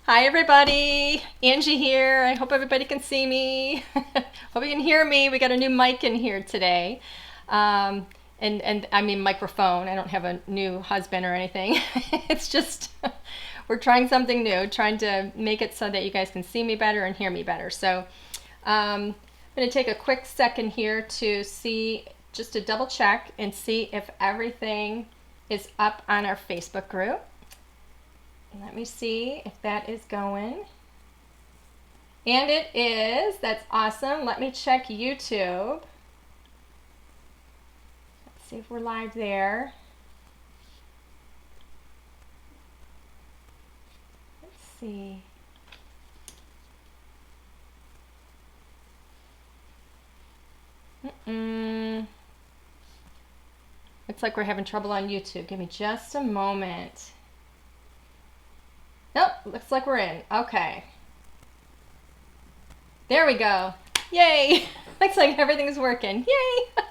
Hi everybody, Angie here. I hope everybody can see me. Hope you can hear me. We got a new mic in here today. And I mean microphone. I don't have a new husband or anything. It's just we're trying something new, trying to make it so that you guys can see me better and hear me better. So I'm going to take a quick second here to see, just to double check and see if everything is up on our Facebook group. Let me see if that is going. And it is. That's awesome. Let me check YouTube. Let's see if we're live there. Let's see. Looks like we're having trouble on YouTube. Give me just a moment. Nope, looks like we're in. Okay. There we go. Yay! Looks like everything's working. Yay!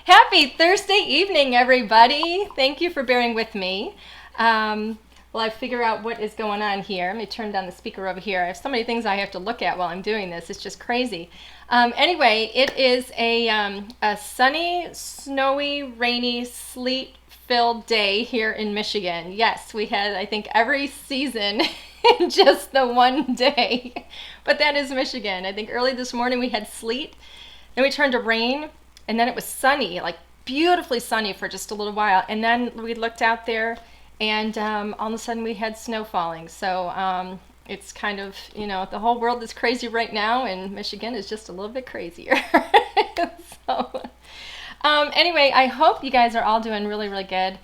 Happy Thursday evening, everybody. Thank you for bearing with me. While I figure out what is going on here. Let me turn down the speaker over here. I have so many things I have to look at while I'm doing this. It's just crazy. Anyway, it is a sunny, snowy, rainy, sleet-filled day here in Michigan. Yes, we had, I think, every season in just the one day. But that is Michigan. I think early this morning we had sleet, then we turned to rain, and then it was sunny, like beautifully sunny for just a little while. And then we looked out there, and all of a sudden we had snow falling. So it's kind of, you know, the whole world is crazy right now, and Michigan is just a little bit crazier. So anyway, I hope you guys are all doing really, really good.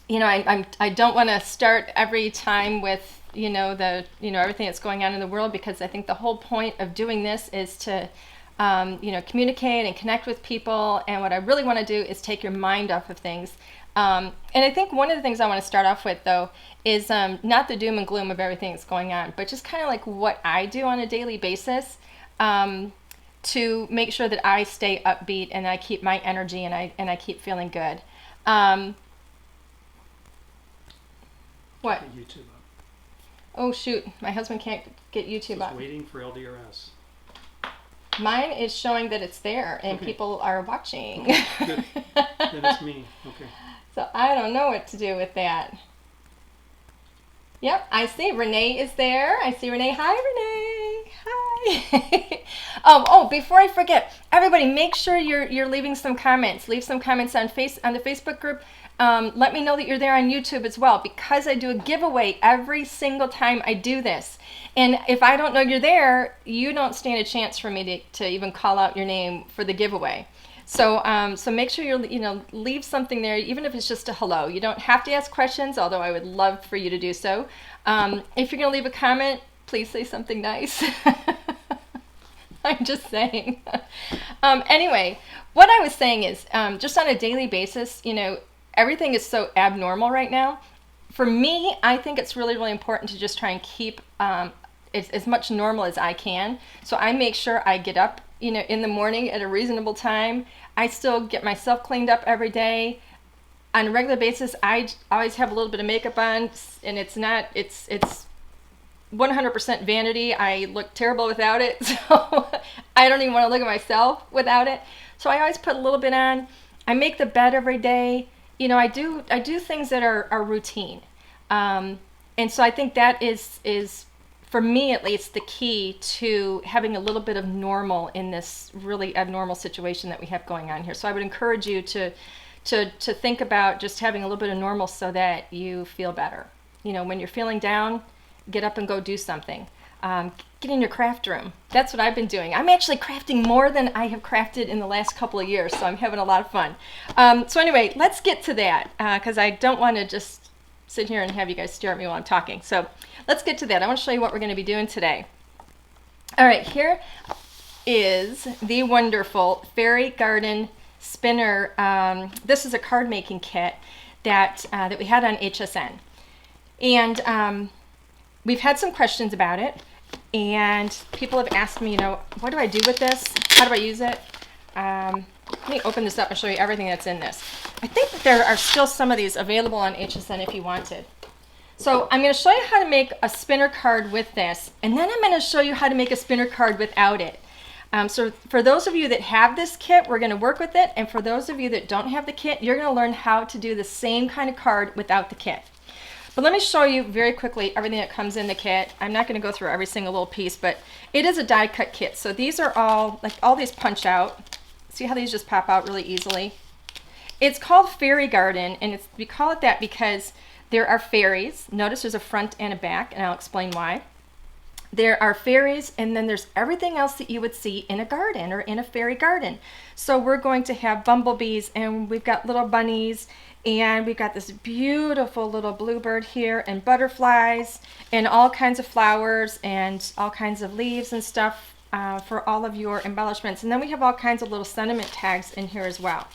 You know, I don't want to start every time with, you know, everything that's going on in the world, because I think the whole point of doing this is to, you know, communicate and connect with people. And what I really want to do is take your mind off of things. And I think one of the things I want to start off with, though, is not the doom and gloom of everything that's going on, but just kind of like what I do on a daily basis to make sure that I stay upbeat and I keep my energy and I keep feeling good. What? Get YouTube up. Oh shoot, my husband can't get YouTube It's up. waiting for LDRS. Mine is showing that it's there and Okay. people are watching. Okay, good. Then it's me. Okay. So I don't know what to do with that. Yep, I see Renee is there. I see Renee. Hi, Renee. Hi. Oh, before I forget, everybody, make sure you're leaving some comments. Leave some comments on the Facebook group. Let me know that you're there on YouTube as well, because I do a giveaway every single time I do this. And if I don't know you're there, you don't stand a chance for me to even call out your name for the giveaway. So so make sure you leave something there, even if it's just a hello. You don't have to ask questions, although I would love for you to do so. If you're going to leave a comment, please say something nice. I'm just saying. Anyway, what I was saying is, just on a daily basis, you know, everything is so abnormal right now. For me, I think it's really, really important to just try and keep as much normal as I can. So I make sure I get up, you know, in the morning at a reasonable time. I still get myself cleaned up every day. On a regular basis, I always have a little bit of makeup on, and it's 100% vanity. I look terrible without it, so I don't even want to look at myself without it. So I always put a little bit on. I make the bed every day. You know, I do things that are routine. And so I think that is for me at least the key to having a little bit of normal in this really abnormal situation that we have going on here. So I would encourage you to think about just having a little bit of normal so that you feel better. You know, when you're feeling down, get up and go do something. Get in your craft room. That's what I've been doing. I'm actually crafting more than I have crafted in the last couple of years, so I'm having a lot of fun. So anyway, let's get to that, because I don't want to just sit here and have you guys stare at me while I'm talking. So let's get to that. I want to show you what we're going to be doing today. All right, here is the wonderful Fairy Garden Spinner. This is a card making kit that we had on HSN. And we've had some questions about it. And people have asked me, you know, what do I do with this? How do I use it? Let me open this up and show you everything that's in this. I think that there are still some of these available on HSN if you wanted. So I'm going to show you how to make a spinner card with this, and then I'm going to show you how to make a spinner card without it. So for those of you that have this kit, we're going to work with it, and for those of you that don't have the kit, you're going to learn how to do the same kind of card without the kit. But let me show you very quickly everything that comes in the kit. I'm not going to go through every single little piece, but it is a die cut kit. So these are all, like all these punch out. See how these just pop out really easily? It's called Fairy Garden, and we call it that because there are fairies. Notice there's a front and a back, and I'll explain why. There are fairies, and then there's everything else that you would see in a garden or in a fairy garden. So we're going to have bumblebees, and we've got little bunnies, and we've got this beautiful little bluebird here, and butterflies, and all kinds of flowers, and all kinds of leaves and stuff for all of your embellishments. And then we have all kinds of little sentiment tags in here as well.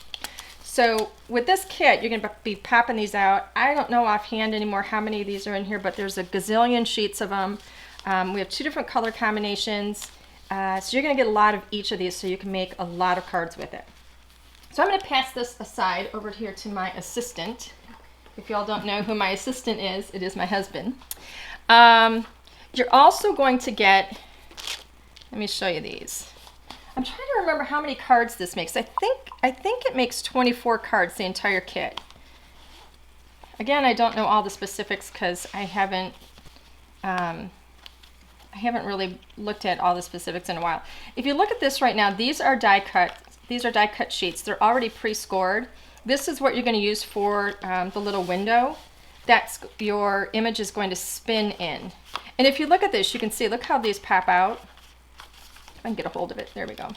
So with this kit, you're going to be popping these out. I don't know offhand anymore how many of these are in here, but there's a gazillion sheets of them. We have 2 different color combinations. So you're going to get a lot of each of these so you can make a lot of cards with it. So I'm going to pass this aside over here to my assistant. If y'all don't know who my assistant is, it is my husband. You're also going to get, let me show you these. I'm trying to remember how many cards this makes. I think it makes 24 cards, the entire kit. Again, I don't know all the specifics because I haven't really looked at all the specifics in a while. If you look at this right now, these are die cut. These are die cut sheets. They're already pre-scored. This is what you're going to use for the little window that's your image is going to spin in. And if you look at this, you can see, look how these pop out. If I can get a hold of it, there we go.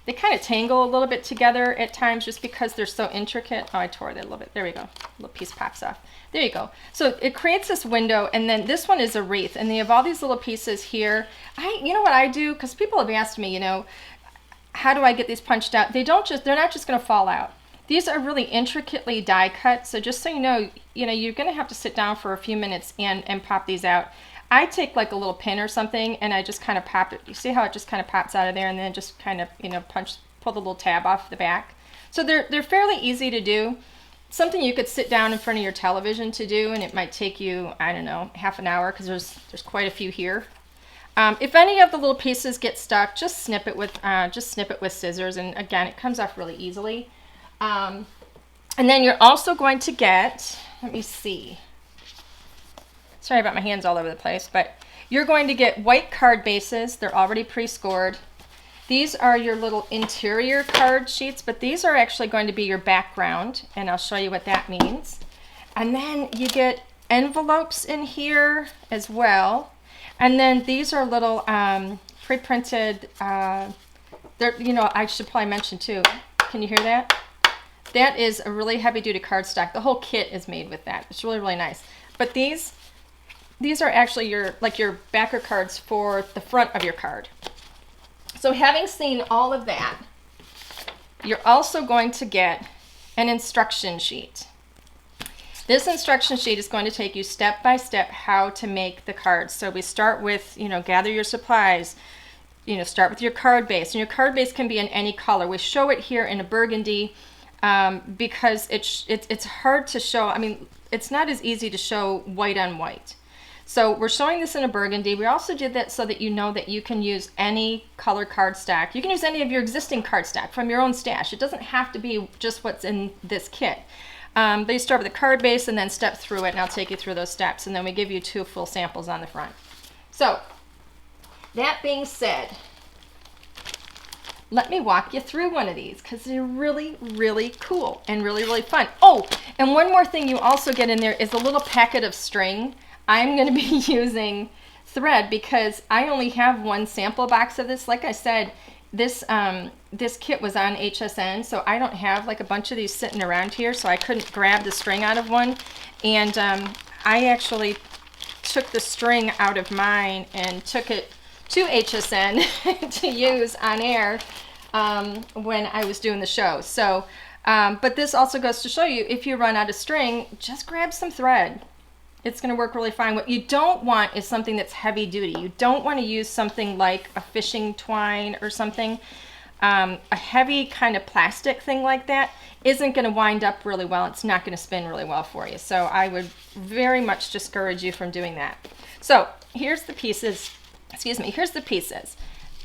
They kind of tangle a little bit together at times just because they're so intricate. Oh, I tore that a little bit. There we go. A little piece pops off. There you go. So it creates this window, and then this one is a wreath, and they have all these little pieces here. You know what I do? Because people have asked me, you know, how do I get these punched out? They're not just going to fall out. These are really intricately die cut, so just so you know, you're going to have to sit down for a few minutes and pop these out. I take like a little pin or something, and I just kind of pop it. You see how it just kind of pops out of there, and then just kind of, pull the little tab off the back. So they're fairly easy to do. Something you could sit down in front of your television to do, and it might take you, I don't know, half an hour because there's quite a few here. If any of the little pieces get stuck, just snip it with scissors, and again, it comes off really easily. And then you're also going to get, let me see. Sorry about my hands all over the place, but you're going to get white card bases. They're already pre-scored. These are your little interior card sheets, but these are actually going to be your background, and I'll show you what that means. And then you get envelopes in here as well. And then these are little pre-printed, I should probably mention too. Can you hear that? That is a really heavy-duty cardstock. The whole kit is made with that. It's really, really nice. But these are actually your backer cards for the front of your card. So having seen all of that, you're also going to get an instruction sheet. This instruction sheet is going to take you step by step how to make the cards. So we start with, gather your supplies, start with your card base. And your card base can be in any color. We show it here in a burgundy because it's hard to show. I mean, it's not as easy to show white on white. So we're showing this in a burgundy. We also did that so that you know that you can use any color cardstock. You can use any of your existing cardstock from your own stash. It doesn't have to be just what's in this kit. But you start with the card base and then step through it, and I'll take you through those steps. And then we give you 2 full samples on the front. So that being said, let me walk you through one of these because they're really, really cool and really, really fun. Oh, and one more thing you also get in there is a little packet of string. I'm going to be using thread because I only have 1 sample box of this. Like I said, this kit was on HSN, so I don't have like a bunch of these sitting around here, so I couldn't grab the string out of one. And I actually took the string out of mine and took it to HSN to use on air when I was doing the show. So, but this also goes to show you, if you run out of string, just grab some thread. It's going to work really fine. What you don't want is something that's heavy duty. You don't want to use something like a fishing twine or something a heavy kind of plastic thing like that isn't going to wind up really well. It's not going to spin really well for you. So I would very much discourage you from doing that. So here's the pieces. Excuse me. Here's the pieces.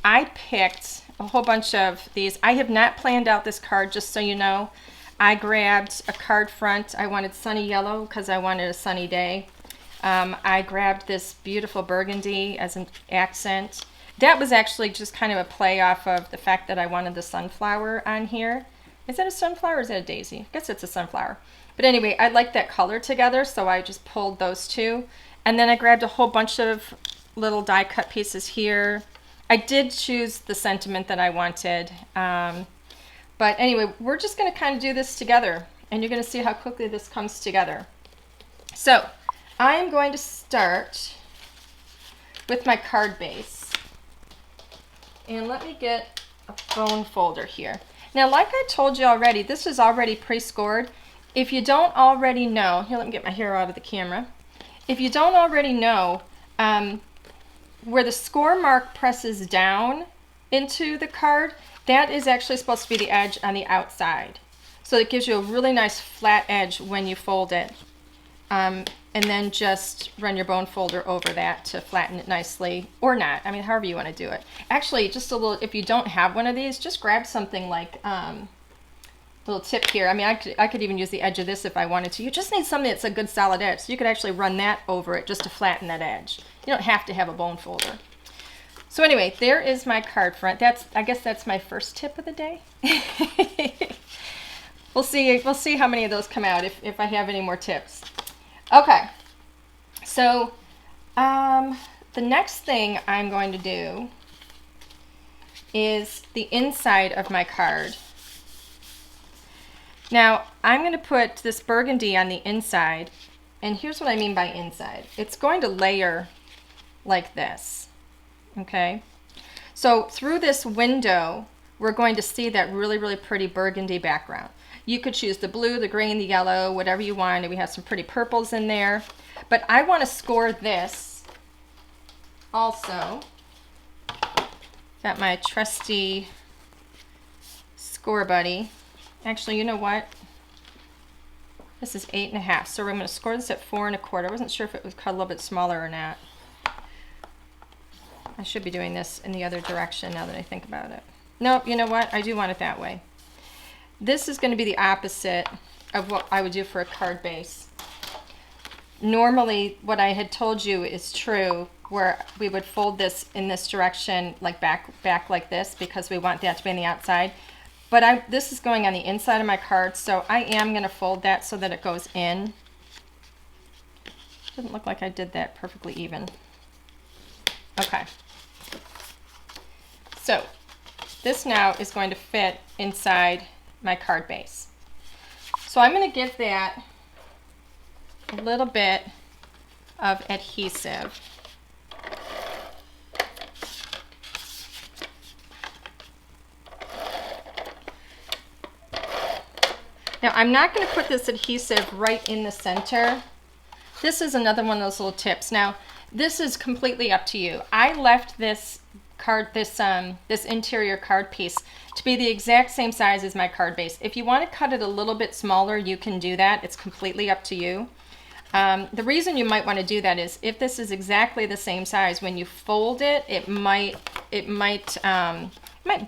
I picked a whole bunch of these. I have not planned out this card, just so you know. I grabbed a card front. I wanted sunny yellow because I wanted a sunny day. I grabbed this beautiful burgundy as an accent. That was actually just kind of a play off of the fact that I wanted the sunflower on here. Is that a sunflower or is that a daisy? I guess it's a sunflower. But anyway, I like that color together, so I just pulled those two. And then I grabbed a whole bunch of little die cut pieces here. I did choose the sentiment that I wanted. But anyway, we're just going to kind of do this together, and you're going to see how quickly this comes together. So I am going to start with my card base. And let me get a bone folder here. Now, like I told you already, this is already pre-scored. If you don't already know, here, let me get my hair out of the camera. If you don't already know, where the score mark presses down into the card, that is actually supposed to be the edge on the outside. So it gives you a really nice flat edge when you fold it. And then just run your bone folder over that to flatten it nicely, or not. I mean, however you want to do it. Actually, just a little, if you don't have one of these, just grab something like little tip here. I mean, I could even use the edge of this if I wanted to. You just need something that's a good solid edge. So you could actually run that over it just to flatten that edge. You don't have to have a bone folder. So anyway, there is my card front. I guess that's my first tip of the day. We'll see how many of those come out if I have any more tips. Okay, so the next thing I'm going to do is the inside of my card. Now, I'm going to put this burgundy on the inside, and here's what I mean by inside. It's going to layer like this, okay? So through this window, we're going to see that really, really pretty burgundy background. You could choose the blue, the green, the yellow, whatever you want. We have some pretty purples in there. But I want to score this also. Got my trusty score buddy. Actually, you know what? This is 8.5. So we're going to score this at 4 1/4. I wasn't sure if it was cut a little bit smaller or not. I should be doing this in the other direction now that I think about it. Nope, you know what? I do want it that way. This is going to be the opposite of what I would do for a card base. Normally, what I had told you is true, where we would fold this in this direction, like back like this, because we want that to be on the outside. But this is going on the inside of my card, so I am going to fold that so that it goes in. Doesn't look like I did that perfectly even. Okay. So this now is going to fit inside my card base. So I'm going to give that a little bit of adhesive. Now I'm not going to put this adhesive right in the center. This is another one of those little tips. Now this is completely up to you. I left this card, this interior card piece to be the exact same size as my card base. If you want to cut it a little bit smaller, you can do that. It's completely up to you. The reason you might want to do that is if this is exactly the same size, when you fold it, it might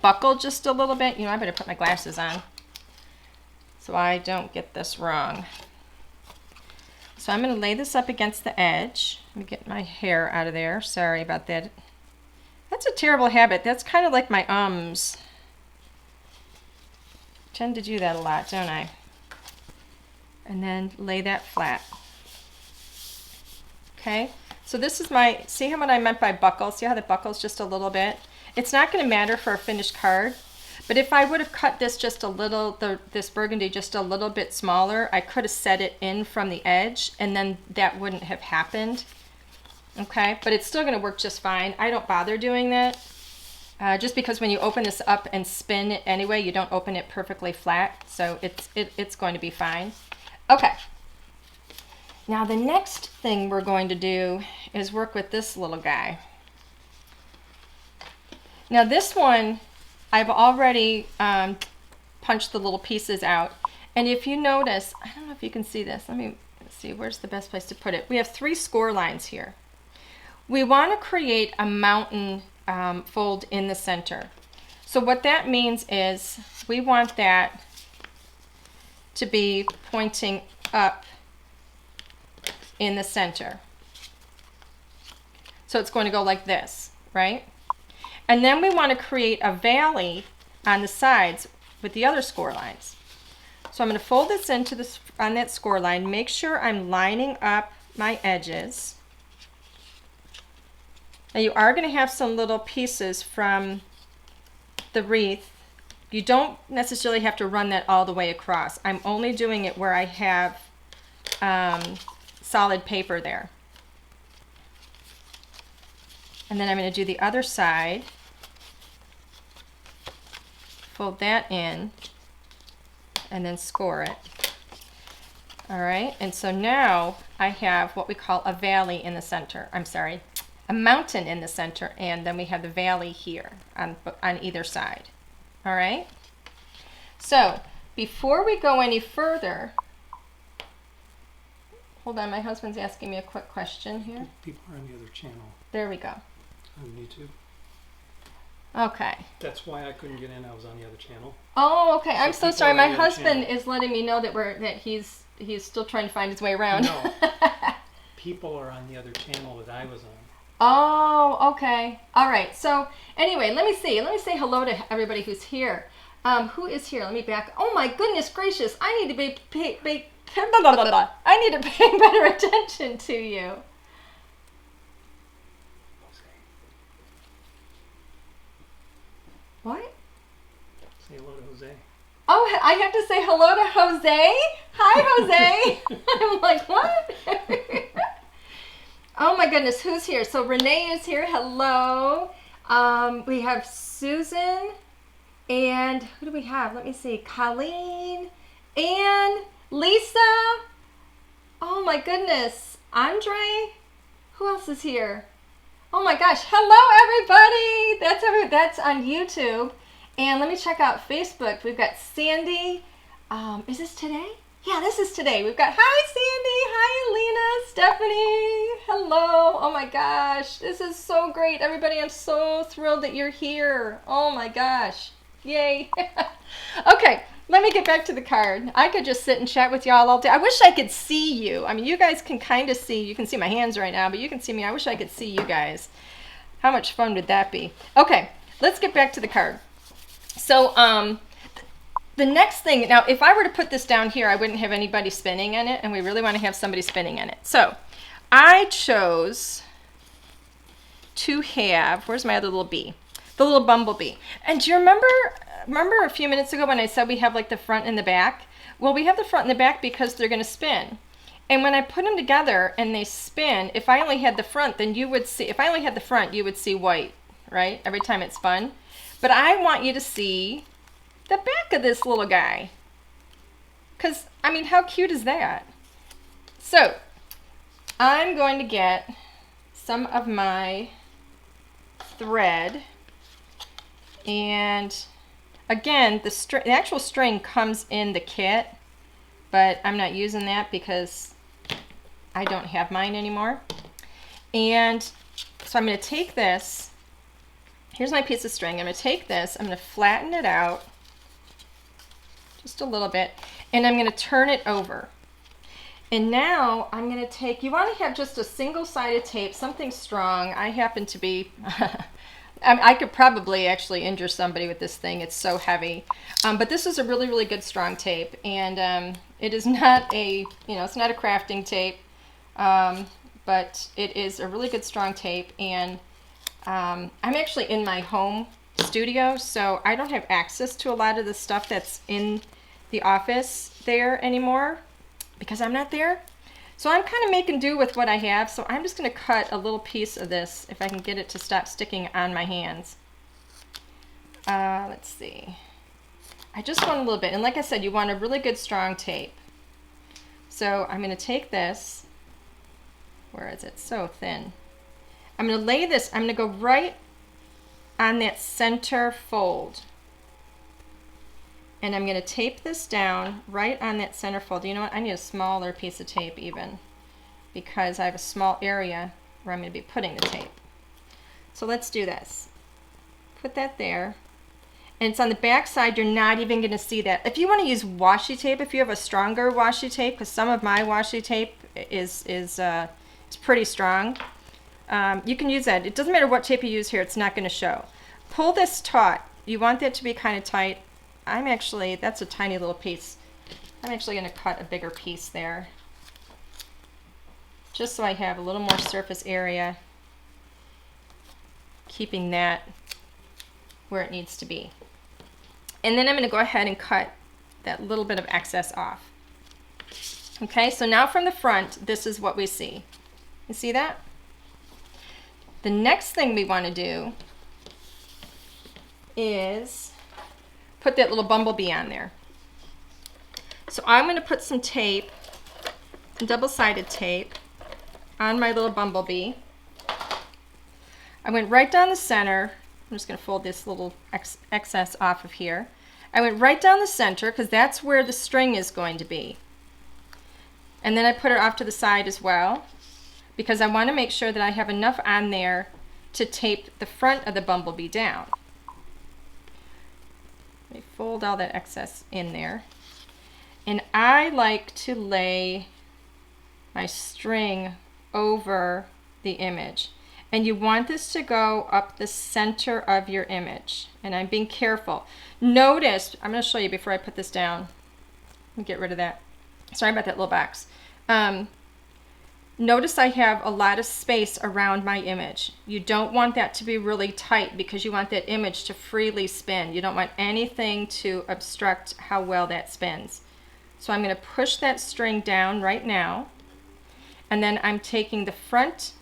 buckle just a little bit. You know, I better put my glasses on so I don't get this wrong. So I'm going to lay this up against the edge. Let me get my hair out of there. Sorry about that. That's a terrible habit. That's kind of like my ums. I tend to do that a lot, don't I? And then lay that flat. Okay, so this is my, see what I meant by buckle? See how the buckle's just a little bit? It's not going to matter for a finished card, but if I would have cut this just a little, this burgundy just a little bit smaller, I could have set it in from the edge, and then that wouldn't have happened. Okay, but it's still going to work just fine. I don't bother doing that, just because when you open this up and spin it anyway, you don't open it perfectly flat, so it's going to be fine. Okay. Now the next thing we're going to do is work with this little guy. Now this one I've already punched the little pieces out. And if you notice, I don't know if you can see this. Let me see, where's the best place to put it? We have 3 score lines here. We want to create a mountain fold in the center. So what that means is we want that to be pointing up in the center. So it's going to go like this, right? And then we want to create a valley on the sides with the other score lines. So I'm going to fold this into this on that score line, make sure I'm lining up my edges. Now you are going to have some little pieces from the wreath. You don't necessarily have to run that all the way across. I'm only doing it where I have solid paper there. And then I'm going to do the other side. Fold that in and then score it. All right, and so now I have what we call a valley in the center. I'm sorry, a mountain in the center, and then we have the valley here on either side. All right, so before we go any further, hold on, my husband's asking me a quick question here. People are on the other channel There we go. on YouTube. Okay. That's why I couldn't get in. I was on the other channel. Oh, okay. I'm so people sorry. are My on the other husband channel. is letting me know that he's still trying to find his way around. No. People are on the other channel that I was on. Oh, okay. All right. So anyway, let me see. Let me say hello to everybody who's here. Who is here? Let me back. Oh my goodness gracious! I need to I need to pay better attention to you. What? Say hello to Jose. Oh, I have to say hello to Jose? Hi, Jose. I'm like, what? Oh my goodness, who's here? So Renee is here. Hello. We have Susan. And who do we have? Let me see. Colleen. Anne. Lisa. Oh my goodness. Andre. Who else is here? Oh my gosh. Hello, everybody. That's on YouTube. And let me check out Facebook. We've got Sandy. Is this today? Yeah, this is today. We've got, hi, Sandy. Hi, Alina. Stephanie. Hello. Oh my gosh. This is so great. Everybody, I'm so thrilled that you're here. Oh my gosh. Yay. Okay, let me get back to the card. I could just sit and chat with y'all all day. I wish I could see you. I mean, you guys can kind of see. You can see my hands right now, but you can see me. I wish I could see you guys. How much fun would that be? Okay, let's get back to the card. So, the next thing, now if I were to put this down here, I wouldn't have anybody spinning in it, and we really want to have somebody spinning in it. So, I chose to have, where's my other little bee? The little bumblebee. And do you remember a few minutes ago when I said we have like the front and the back? Well, we have the front and the back because they're going to spin. And when I put them together and they spin, if I only had the front, then you would see, if I only had the front, you would see white, right? Every time it spun. But I want you to see the back of this little guy. Because, I mean, how cute is that? So, I'm going to get some of my thread. And again, the actual string comes in the kit, but I'm not using that because I don't have mine anymore. And so I'm going to take this. Here's my piece of string. I'm going to take this. I'm going to flatten it out just a little bit, and I'm going to turn it over. And now I'm going to take, you want to have just a single-sided tape, something strong. I happen to be... I could probably actually injure somebody with this thing. It's so heavy. But this is a really, really good strong tape. And it is not a, it's not a crafting tape. But it is a really good strong tape. And I'm actually in my home studio, so I don't have access to a lot of the stuff that's in the office there anymore because I'm not there. So I'm kind of making do with what I have, so I'm just going to cut a little piece of this if I can get it to stop sticking on my hands. Let's see. I just want a little bit, and like I said, you want a really good strong tape. So I'm going to take this, where is it? So thin. I'm going to lay this, I'm going to go right on that center fold. And I'm going to tape this down right on that center fold. You know what? I need a smaller piece of tape even, because I have a small area where I'm going to be putting the tape. So let's do this. Put that there. And it's on the back side. You're not even going to see that. If you want to use washi tape, if you have a stronger washi tape, because some of my washi tape is pretty strong, you can use that. It doesn't matter what tape you use here. It's not going to show. Pull this taut. You want that to be kind of tight. That's a tiny little piece. I'm actually going to cut a bigger piece there, just so I have a little more surface area, keeping that where it needs to be. And then I'm going to go ahead and cut that little bit of excess off. Okay, so now from the front, this is what we see. You see that? The next thing we want to do is put that little bumblebee on there. So I'm going to put some tape, some double-sided tape, on my little bumblebee. I went right down the center. I'm just going to fold this little excess off of here. I went right down the center because that's where the string is going to be. And then I put it off to the side as well, because I want to make sure that I have enough on there to tape the front of the bumblebee down. Let me fold all that excess in there. And I like to lay my string over the image. And you want this to go up the center of your image. And I'm being careful. Notice, I'm going to show you before I put this down. Let me get rid of that. Sorry about that little box. Notice I have a lot of space around my image. You don't want that to be really tight because you want that image to freely spin. You don't want anything to obstruct how well that spins. So I'm going to push that string down right now. And then I'm taking the front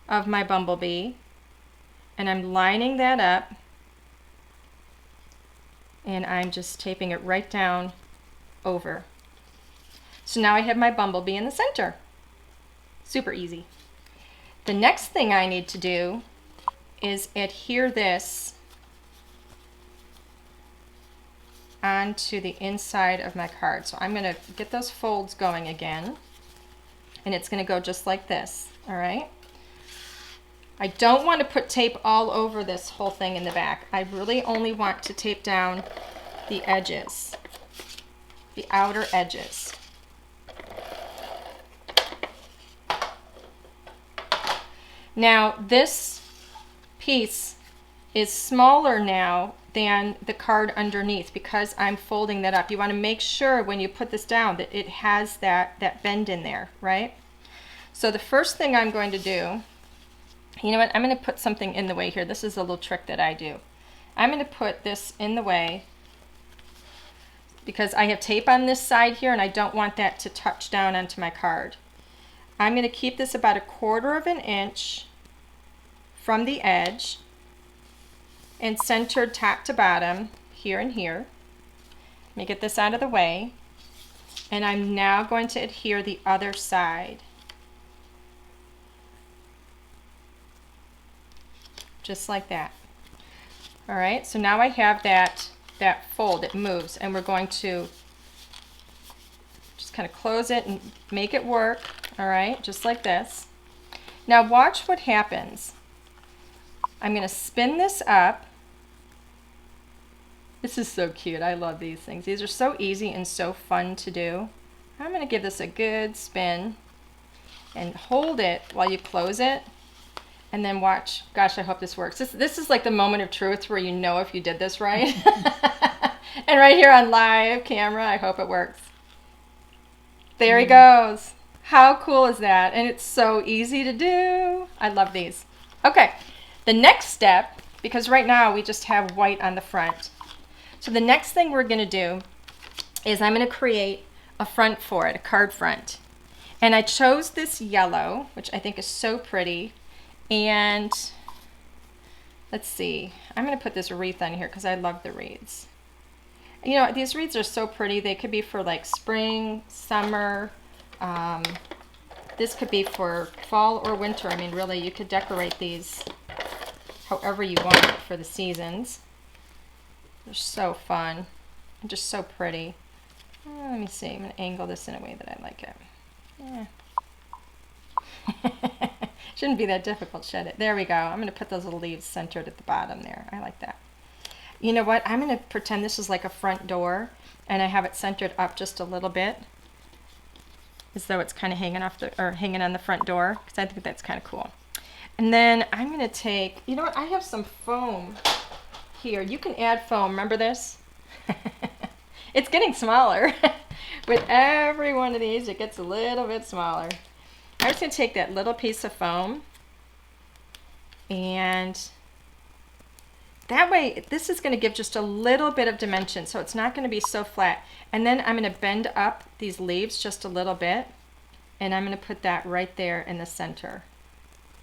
of my bumblebee and I'm lining that up, and I'm just taping it right down over. So now I have my bumblebee in the center. Super easy. The next thing I need to do is adhere this onto the inside of my card. So I'm going to get those folds going again, and it's going to go just like this. All right. I don't want to put tape all over this whole thing in the back. I really only want to tape down the edges, the outer edges. Now this piece is smaller now than the card underneath because I'm folding that up. You want to make sure when you put this down that it has that bend in there, right? So the first thing I'm going to do, you know what, I'm going to put something in the way here. This is a little trick that I do. I'm going to put this in the way because I have tape on this side here and I don't want that to touch down onto my card. I'm going to keep this about 1/4 of an inch from the edge and centered top to bottom here and here. Let me get this out of the way, and I'm now going to adhere the other side. Just like that. All right, so now I have that fold. It moves, and we're going to just kind of close it and make it work. All right, just like this. Now watch what happens. I'm going to spin this up. This is so cute. I love these things. These are so easy and so fun to do. I'm going to give this a good spin and hold it while you close it. And then watch. Gosh, I hope this works. This is like the moment of truth where you know if you did this right. And right here on live camera, I hope it works. There he goes. How cool is that? And it's so easy to do. I love these. Okay, the next step, because right now we just have white on the front. So the next thing we're going to do is I'm going to create a front for it, a card front. And I chose this yellow, which I think is so pretty. And let's see, I'm going to put this wreath on here because I love the wreaths. You know, these wreaths are so pretty. They could be for like spring, summer. This could be for fall or winter. I mean, really, you could decorate these however you want for the seasons. They're so fun. and just so pretty. Let me see, I'm going to angle this in a way that I like it. Yeah. Shouldn't be that difficult, should it? There we go. I'm going to put those little leaves centered at the bottom there. I like that. You know what? I'm going to pretend this is like a front door, and I have it centered up just a little bit, as though it's kind of hanging off the, or hanging on the front door, because I think that's kind of cool. And then I'm going to take, you know what? I have some foam here. You can add foam. Remember this? It's getting smaller. With every one of these, it gets a little bit smaller. I'm just going to take that little piece of foam, and that way this is going to give just a little bit of dimension, so it's not going to be so flat. And then I'm going to bend up these leaves just a little bit, and I'm going to put that right there in the center.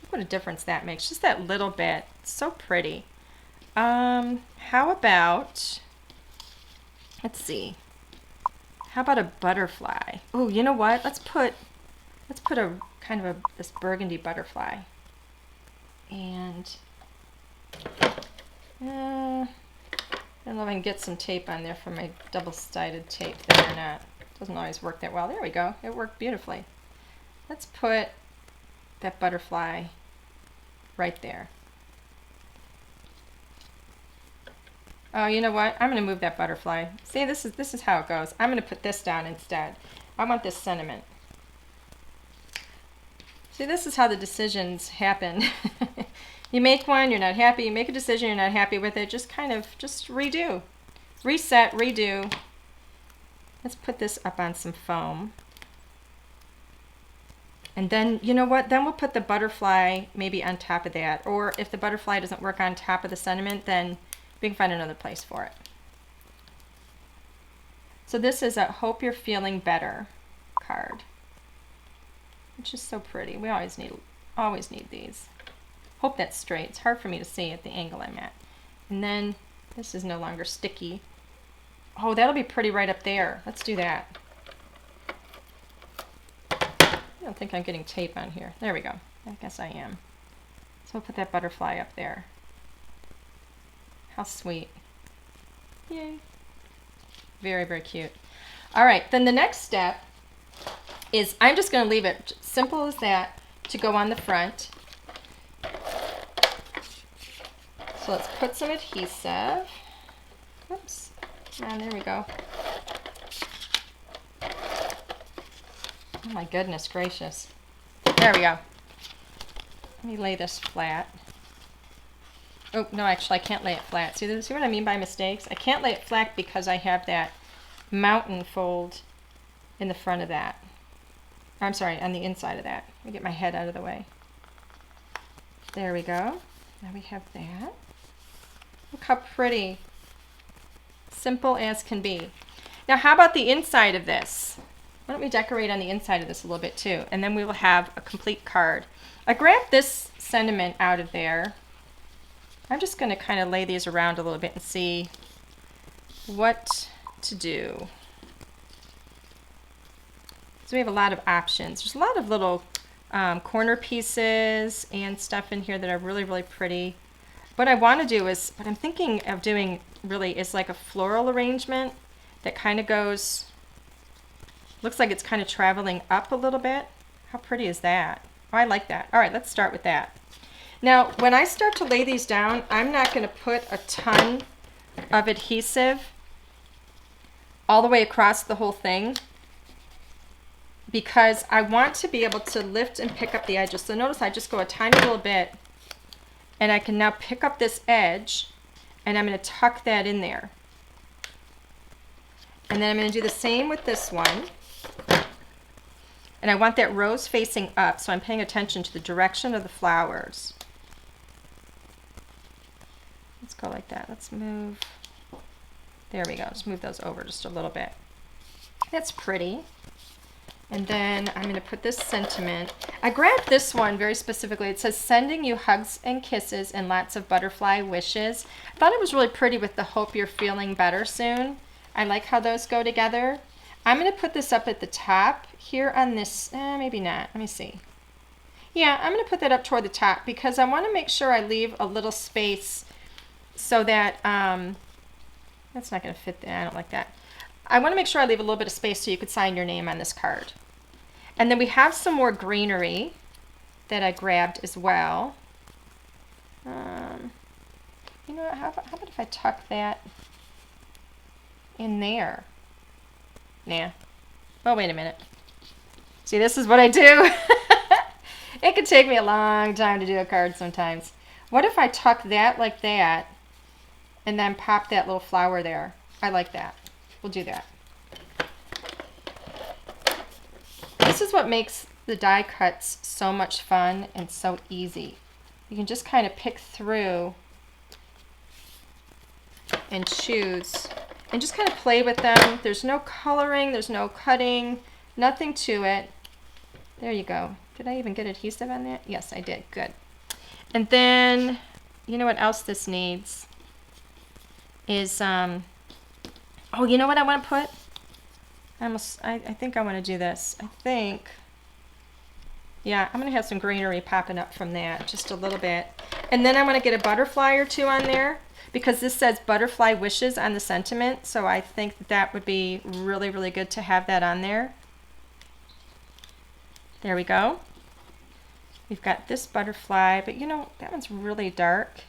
Look what a difference that makes, just that little bit. It's so pretty. How about, let's see, how about a butterfly? Oh, you know what? Let's put a kind of this burgundy butterfly. And I don't know if I can get some tape on there for my double-sided tape there or not. Doesn't always work that well. There we go. It worked beautifully. Let's put that butterfly right there. Oh, you know what? I'm going to move that butterfly. See, this is how it goes. I'm going to put this down instead. I want this sentiment. See, this is how the decisions happen. You make one, you're not happy. You make a decision, you're not happy with it. Just kind of, just redo. Reset, redo. Let's put this up on some foam. And then, you know what? Then we'll put the butterfly maybe on top of that. Or if the butterfly doesn't work on top of the sentiment, then we can find another place for it. So this is a Hope You're Feeling Better card, which is so pretty. We always need these. Hope that's straight. It's hard for me to see at the angle I'm at. And then this is no longer sticky. Oh, that'll be pretty right up there. Let's do that. I don't think I'm getting tape on here. There we go. I guess I am. So we'll put that butterfly up there. How sweet. Yay. Very, very cute. All right, then the next step is I'm just going to leave it simple as that to go on the front. So let's put some adhesive. Oops. And there we go. Oh my goodness gracious. There we go. Let me lay this flat. Oh, no, actually I can't lay it flat. See what I mean by mistakes? I can't lay it flat because I have that mountain fold in the front of that. I'm sorry, on the inside of that. Let me get my head out of the way. There we go. Now we have that. Look how pretty. Simple as can be. Now how about the inside of this? Why don't we decorate on the inside of this a little bit too, and then we will have a complete card. I grabbed this sentiment out of there. I'm just going to kind of lay these around a little bit and see what to do. So we have a lot of options. There's a lot of little corner pieces and stuff in here that are really, really pretty. What I want to do is, what I'm thinking of doing really is like a floral arrangement that kind of goes, looks like it's kind of traveling up a little bit. How pretty is that? Oh, I like that. All right, let's start with that. Now, when I start to lay these down, I'm not going to put a ton of adhesive all the way across the whole thing because I want to be able to lift and pick up the edges. So notice I just go a tiny little bit and I can now pick up this edge and I'm going to tuck that in there. And then I'm going to do the same with this one. And I want that rose facing up, so I'm paying attention to the direction of the flowers. Let's go like that. Let's move. There we go. Let's move those over just a little bit. That's pretty. And then I'm going to put this sentiment. I grabbed this one very specifically. It says, sending you hugs and kisses and lots of butterfly wishes. I thought it was really pretty with the hope you're feeling better soon. I like how those go together. I'm going to put this up at the top here on this, maybe not. Let me see. Yeah, I'm going to put that up toward the top because I want to make sure I leave a little space so that That's not going to fit there. I don't like that. I want to make sure I leave a little bit of space so you could sign your name on this card. And then we have some more greenery that I grabbed as well. You know what, how about if I tuck that in there? Nah. Oh, wait a minute. See, this is what I do. It could take me a long time to do a card sometimes. What if I tuck that like that and then pop that little flower there? I like that. We'll do that. This is what makes the die cuts so much fun and so easy. You can just kind of pick through and choose and just kind of play with them. There's no coloring, there's no cutting, nothing to it. There you go. Did I even get adhesive on that? Yes, I did. Good. And then, you know what else this needs is, oh, you know what I want to put? I think I want to do this. I think, yeah, I'm going to have some greenery popping up from that, just a little bit. And then I want to get a butterfly or two on there, because this says butterfly wishes on the sentiment, so I think that would be really, really good to have that on there. There we go. We've got this butterfly, but you know, that one's really dark.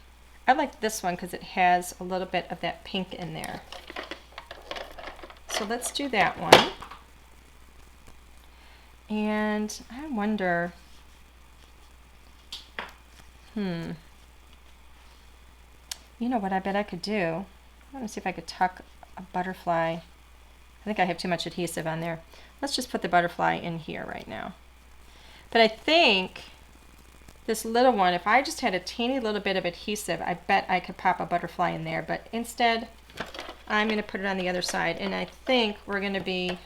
I like this one because it has a little bit of that pink in there. So let's do that one. And I wonder, you know what I bet I could do? I want to see if I could tuck a butterfly. I think I have too much adhesive on there. Let's just put the butterfly in here right now. But I think this little one, if I just had a teeny little bit of adhesive, I bet I could pop a butterfly in there. But instead, I'm going to put it on the other side. And I think we're going to be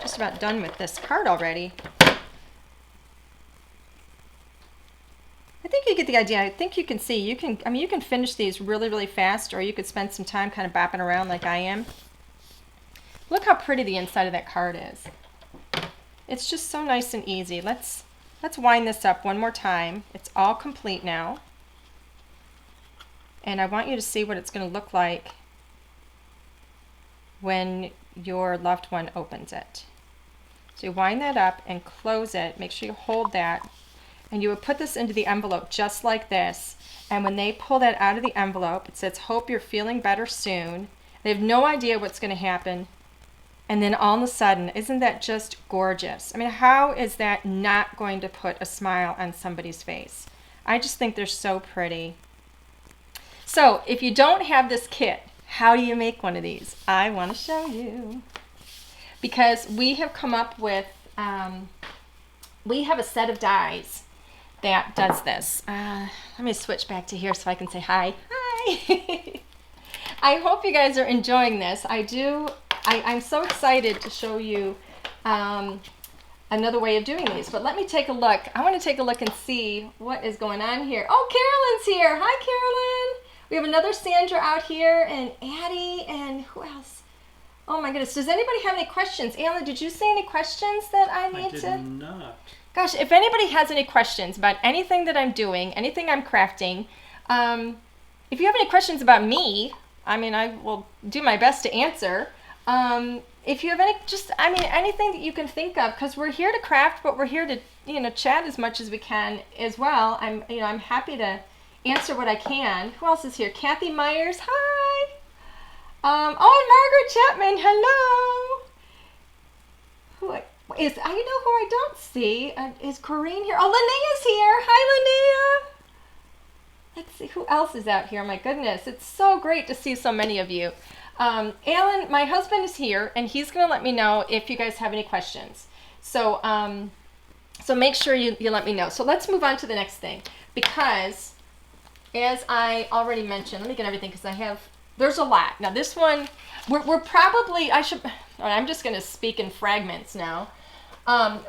just about done with this card already. I think you get the idea. I think you can see. You can finish these really, really fast, or you could spend some time kind of bopping around like I am. Look how pretty the inside of that card is. It's just so nice and easy. Let's wind this up one more time. It's all complete now. And I want you to see what it's going to look like when your loved one opens it. So you wind that up and close it. Make sure you hold that. And you would put this into the envelope just like this. And when they pull that out of the envelope, it says, "Hope you're feeling better soon." They have no idea what's going to happen. And then all of a sudden, isn't that just gorgeous? I mean, how is that not going to put a smile on somebody's face? I just think they're so pretty. So if you don't have this kit, how do you make one of these? I want to show you. Because we have come up with, we have a set of dies that does this. Let me switch back to here so I can say hi. Hi. I hope you guys are enjoying this. I'm so excited to show you another way of doing these. But let me take a look. I want to take a look and see what is going on here. Oh, Carolyn's here. Hi, Carolyn. We have another Sandra out here, and Addie, and who else? Oh my goodness. Does anybody have any questions? Alan, did you see any questions that I need to? I did not. Gosh, if anybody has any questions about anything that I'm doing, anything I'm crafting, if you have any questions about me, I mean, I will do my best to answer. If you have any, anything that you can think of, because we're here to craft, but we're here to, chat as much as we can as well. I'm happy to answer what I can. Who else is here? Kathy Myers, hi. Margaret Chapman, hello. I know who I don't see. Is Corrine here? Oh, Linnea's here. Hi, Linnea. Let's see, who else is out here? My goodness, it's so great to see so many of you. Alan, my husband, is here, and he's going to let me know if you guys have any questions. So so make sure you let me know. So let's move on to the next thing, because as I already mentioned, let me get everything, because there's a lot. Now this one, we're probably, I'm just going to speak in fragments now.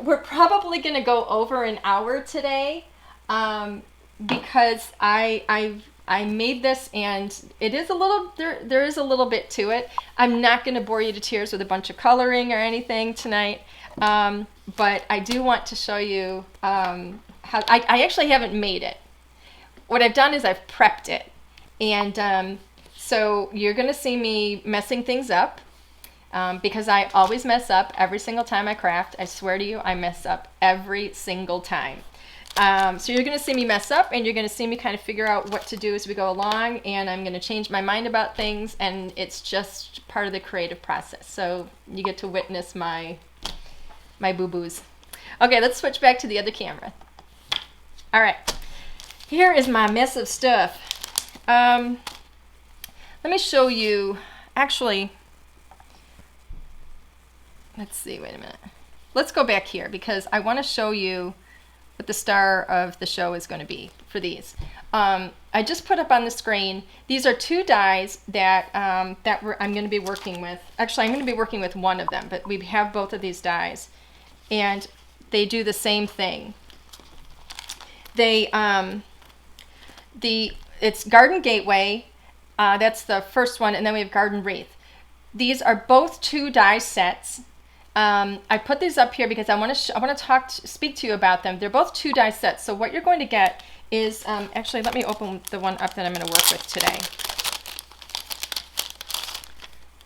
We're probably going to go over an hour today, because I made this, and it is a little, there is a little bit to it. I'm not going to bore you to tears with a bunch of coloring or anything tonight, but I do want to show you how, I actually haven't made it. What I've done is I've prepped it, and So you're going to see me messing things up because I always mess up every single time I craft. I swear to you, I mess up every single time. So you're going to see me mess up, and you're going to see me kind of figure out what to do as we go along, and I'm going to change my mind about things, and it's just part of the creative process. So you get to witness my boo-boos. Okay, let's switch back to the other camera. All right, here is my mess of stuff. Let me show you, actually, let's see, wait a minute. Let's go back here because I want to show you what the star of the show is going to be for these. I just put up on the screen, these are two dies that, I'm going to be working with. Actually, I'm going to be working with one of them, but we have both of these dies, and they do the same thing. They, it's Garden Gateway, that's the first one, and then we have Garden Wreath. These are both two die sets. I put these up here because I want to speak to you about them. They're both two die sets. So what you're going to get is, actually, let me open the one up that I'm going to work with today.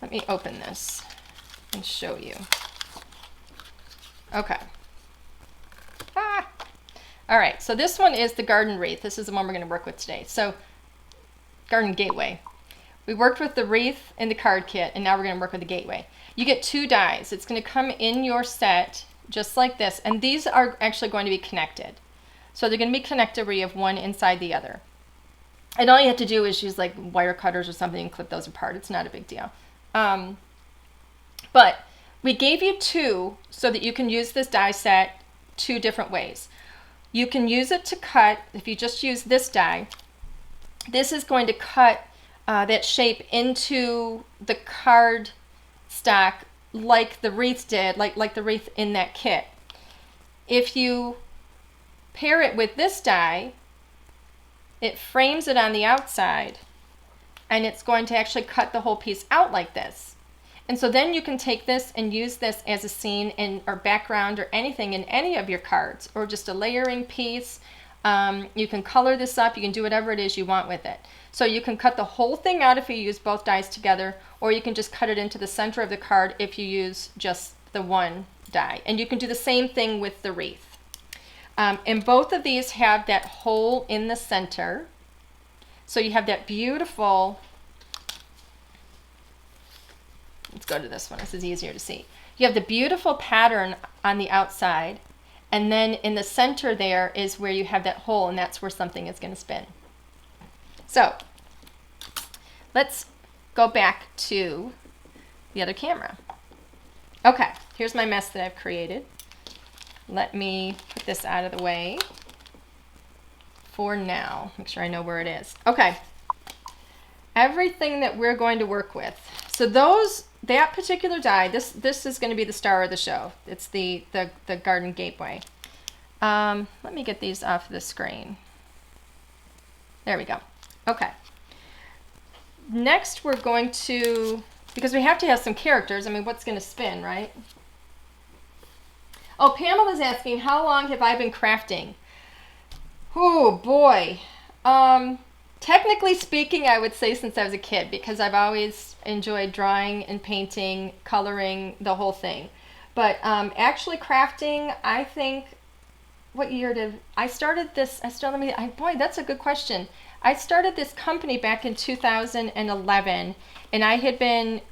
Let me open this and show you. Okay. All right, so this one is the Garden Wreath. This is the one we're going to work with today. So, Garden Gateway. We worked with the wreath in the card kit, and now we're going to work with the gateway. You get two dies. It's going to come in your set just like this, and these are actually going to be connected. So they're going to be connected where you have one inside the other. And all you have to do is use like wire cutters or something and clip those apart. It's not a big deal. But we gave you two so that you can use this die set two different ways. You can use it to cut, if you just use this die, this is going to cut that shape into the card stock like the wreath did, like the wreath in that kit. If you pair it with this die, it frames it on the outside, and it's going to actually cut the whole piece out like this. And so then you can take this and use this as a scene or background or anything in any of your cards, or just a layering piece. You can color this up, you can do whatever it is you want with it. So you can cut the whole thing out if you use both dies together, or you can just cut it into the center of the card if you use just the one die. And you can do the same thing with the wreath. And both of these have that hole in the center. So you have that beautiful, let's go to this one, this is easier to see. You have the beautiful pattern on the outside, and then in the center there is where you have that hole, and that's where something is going to spin. So let's go back to the other camera. Okay, here's my mess that I've created. Let me put this out of the way for now. Make sure I know where it is. Okay, everything that we're going to work with. So that particular die, this is going to be the star of the show. It's the Garden Gateway. Let me get these off the screen. There we go. Okay. Next we're going to, because we have to have some characters, I mean, what's going to spin, right? Oh, Pamela's asking, how long have I been crafting? Oh, boy. Technically speaking, I would say since I was a kid, because I've always enjoyed drawing and painting, coloring, the whole thing. But actually crafting, I think, what year did I started this? Boy, that's a good question. I started this company back in 2011, and I had been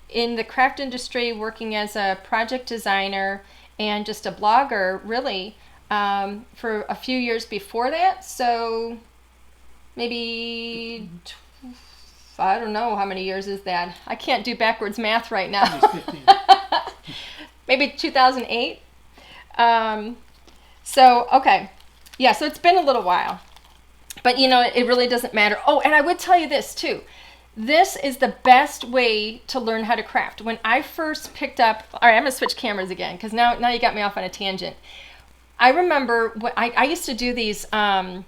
in the craft industry working as a project designer and just a blogger, really, for a few years before that. So maybe, I don't know how many years is that. I can't do backwards math right now. Maybe 2008. So, okay. Yeah, so it's been a little while. But, you know, it really doesn't matter. Oh, and I would tell you this, too. This is the best way to learn how to craft. When I first picked up... All right, I'm going to switch cameras again, because now you got me off on a tangent. I remember I used to do these menus,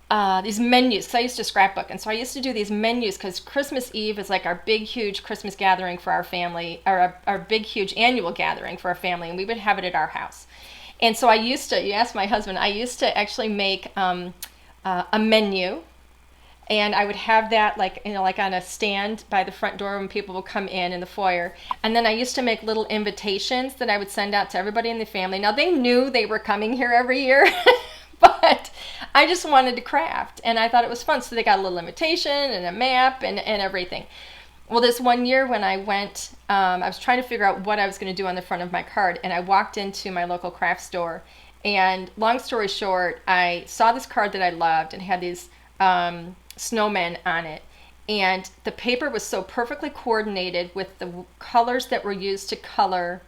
because I used to scrapbook. And so I used to do these menus, because Christmas Eve is like our big, huge Christmas gathering for our family, or our big, huge annual gathering for our family, and we would have it at our house. And so I used to, you asked my husband, I used to actually make... a menu, And I would have that like, you know, like on a stand by the front door when people would come in the foyer. And then I used to make little invitations that I would send out to everybody in the family. Now they knew they were coming here every year, but I just wanted to craft and I thought it was fun. So they got a little invitation and a map and everything. Well, this one year when I went, I was trying to figure out what I was going to do on the front of my card, and I walked into my local craft store, and long story short, I saw this card that I loved and had these snowmen on it, and the paper was so perfectly coordinated with the colors that were used to color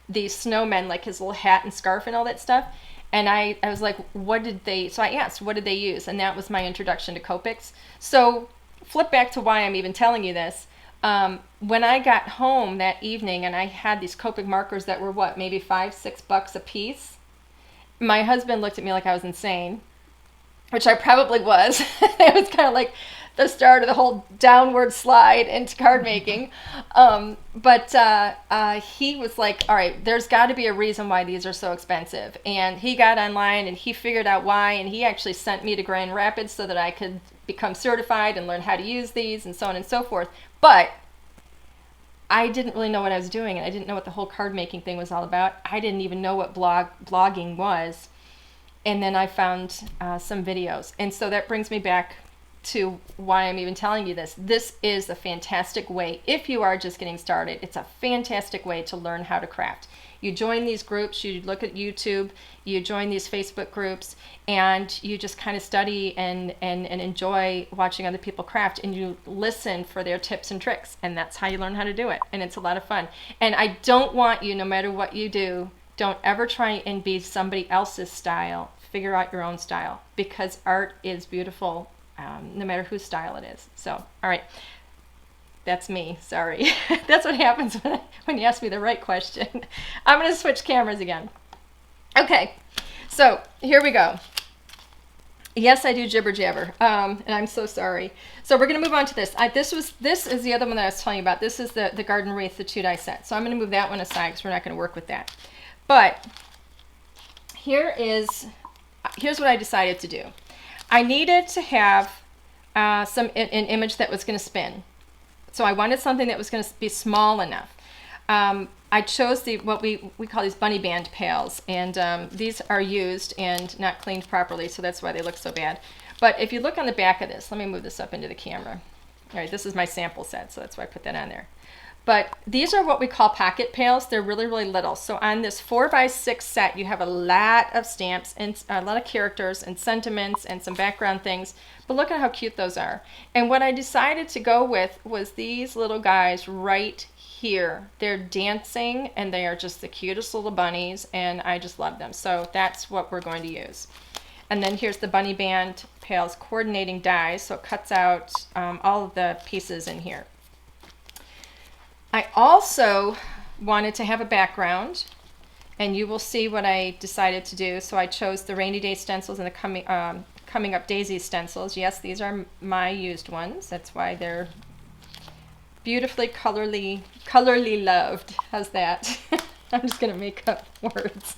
these snowmen, like his little hat and scarf and all that stuff. And I was like, so I asked, what did they use? And that was my introduction to Copics. So flip back to why I'm even telling you this. When I got home that evening and I had these Copic markers that were what, maybe $5-6 a piece, my husband looked at me like I was insane, which I probably was. It was kind of like the start of the whole downward slide into card making. But he was like, all right, there's got to be a reason why these are so expensive. And he got online and he figured out why, and he actually sent me to Grand Rapids so that I could become certified and learn how to use these and so on and so forth. But I didn't really know what I was doing, and I didn't know what the whole card making thing was all about. I didn't even know what blogging was. And then I found some videos. And so that brings me back to why I'm even telling you this. This is a fantastic way, if you are just getting started, it's a fantastic way to learn how to craft. You join these groups, you look at YouTube, you join these Facebook groups, and you just kind of study and enjoy watching other people craft, and you listen for their tips and tricks, and that's how you learn how to do it, and it's a lot of fun. And I don't want you, no matter what you do, don't ever try and be somebody else's style. Figure out your own style, because art is beautiful no matter whose style it is. So, all right. That's me, sorry. That's what happens when you ask me the right question. I'm going to switch cameras again. Okay, so here we go. Yes, I do jibber jabber, and I'm so sorry. So we're going to move on to this. This is the other one that I was telling you about. This is the Garden Wreath, the 2-die set. So I'm going to move that one aside because we're not going to work with that. But here's what I decided to do. I needed to have an image that was going to spin. So I wanted something that was going to be small enough. I chose what we call these bunny band pails, and these are used and not cleaned properly, so that's why they look so bad. But if you look on the back of this, let me move this up into the camera. All right, this is my sample set, so that's why I put that on there. But these are what we call pocket pails. They're really, really little. So on this 4x6 set, you have a lot of stamps and a lot of characters and sentiments and some background things. But look at how cute those are. And what I decided to go with was these little guys right here. They're dancing, and they are just the cutest little bunnies, and I just love them. So that's what we're going to use. And then here's the bunny band pails coordinating dies, so it cuts out all of the pieces in here. I also wanted to have a background, and you will see what I decided to do. So I chose the Rainy Day stencils and the Coming Up Daisy stencils. Yes, these are my used ones. That's why they're beautifully colorly loved. How's that? I'm just going to make up words.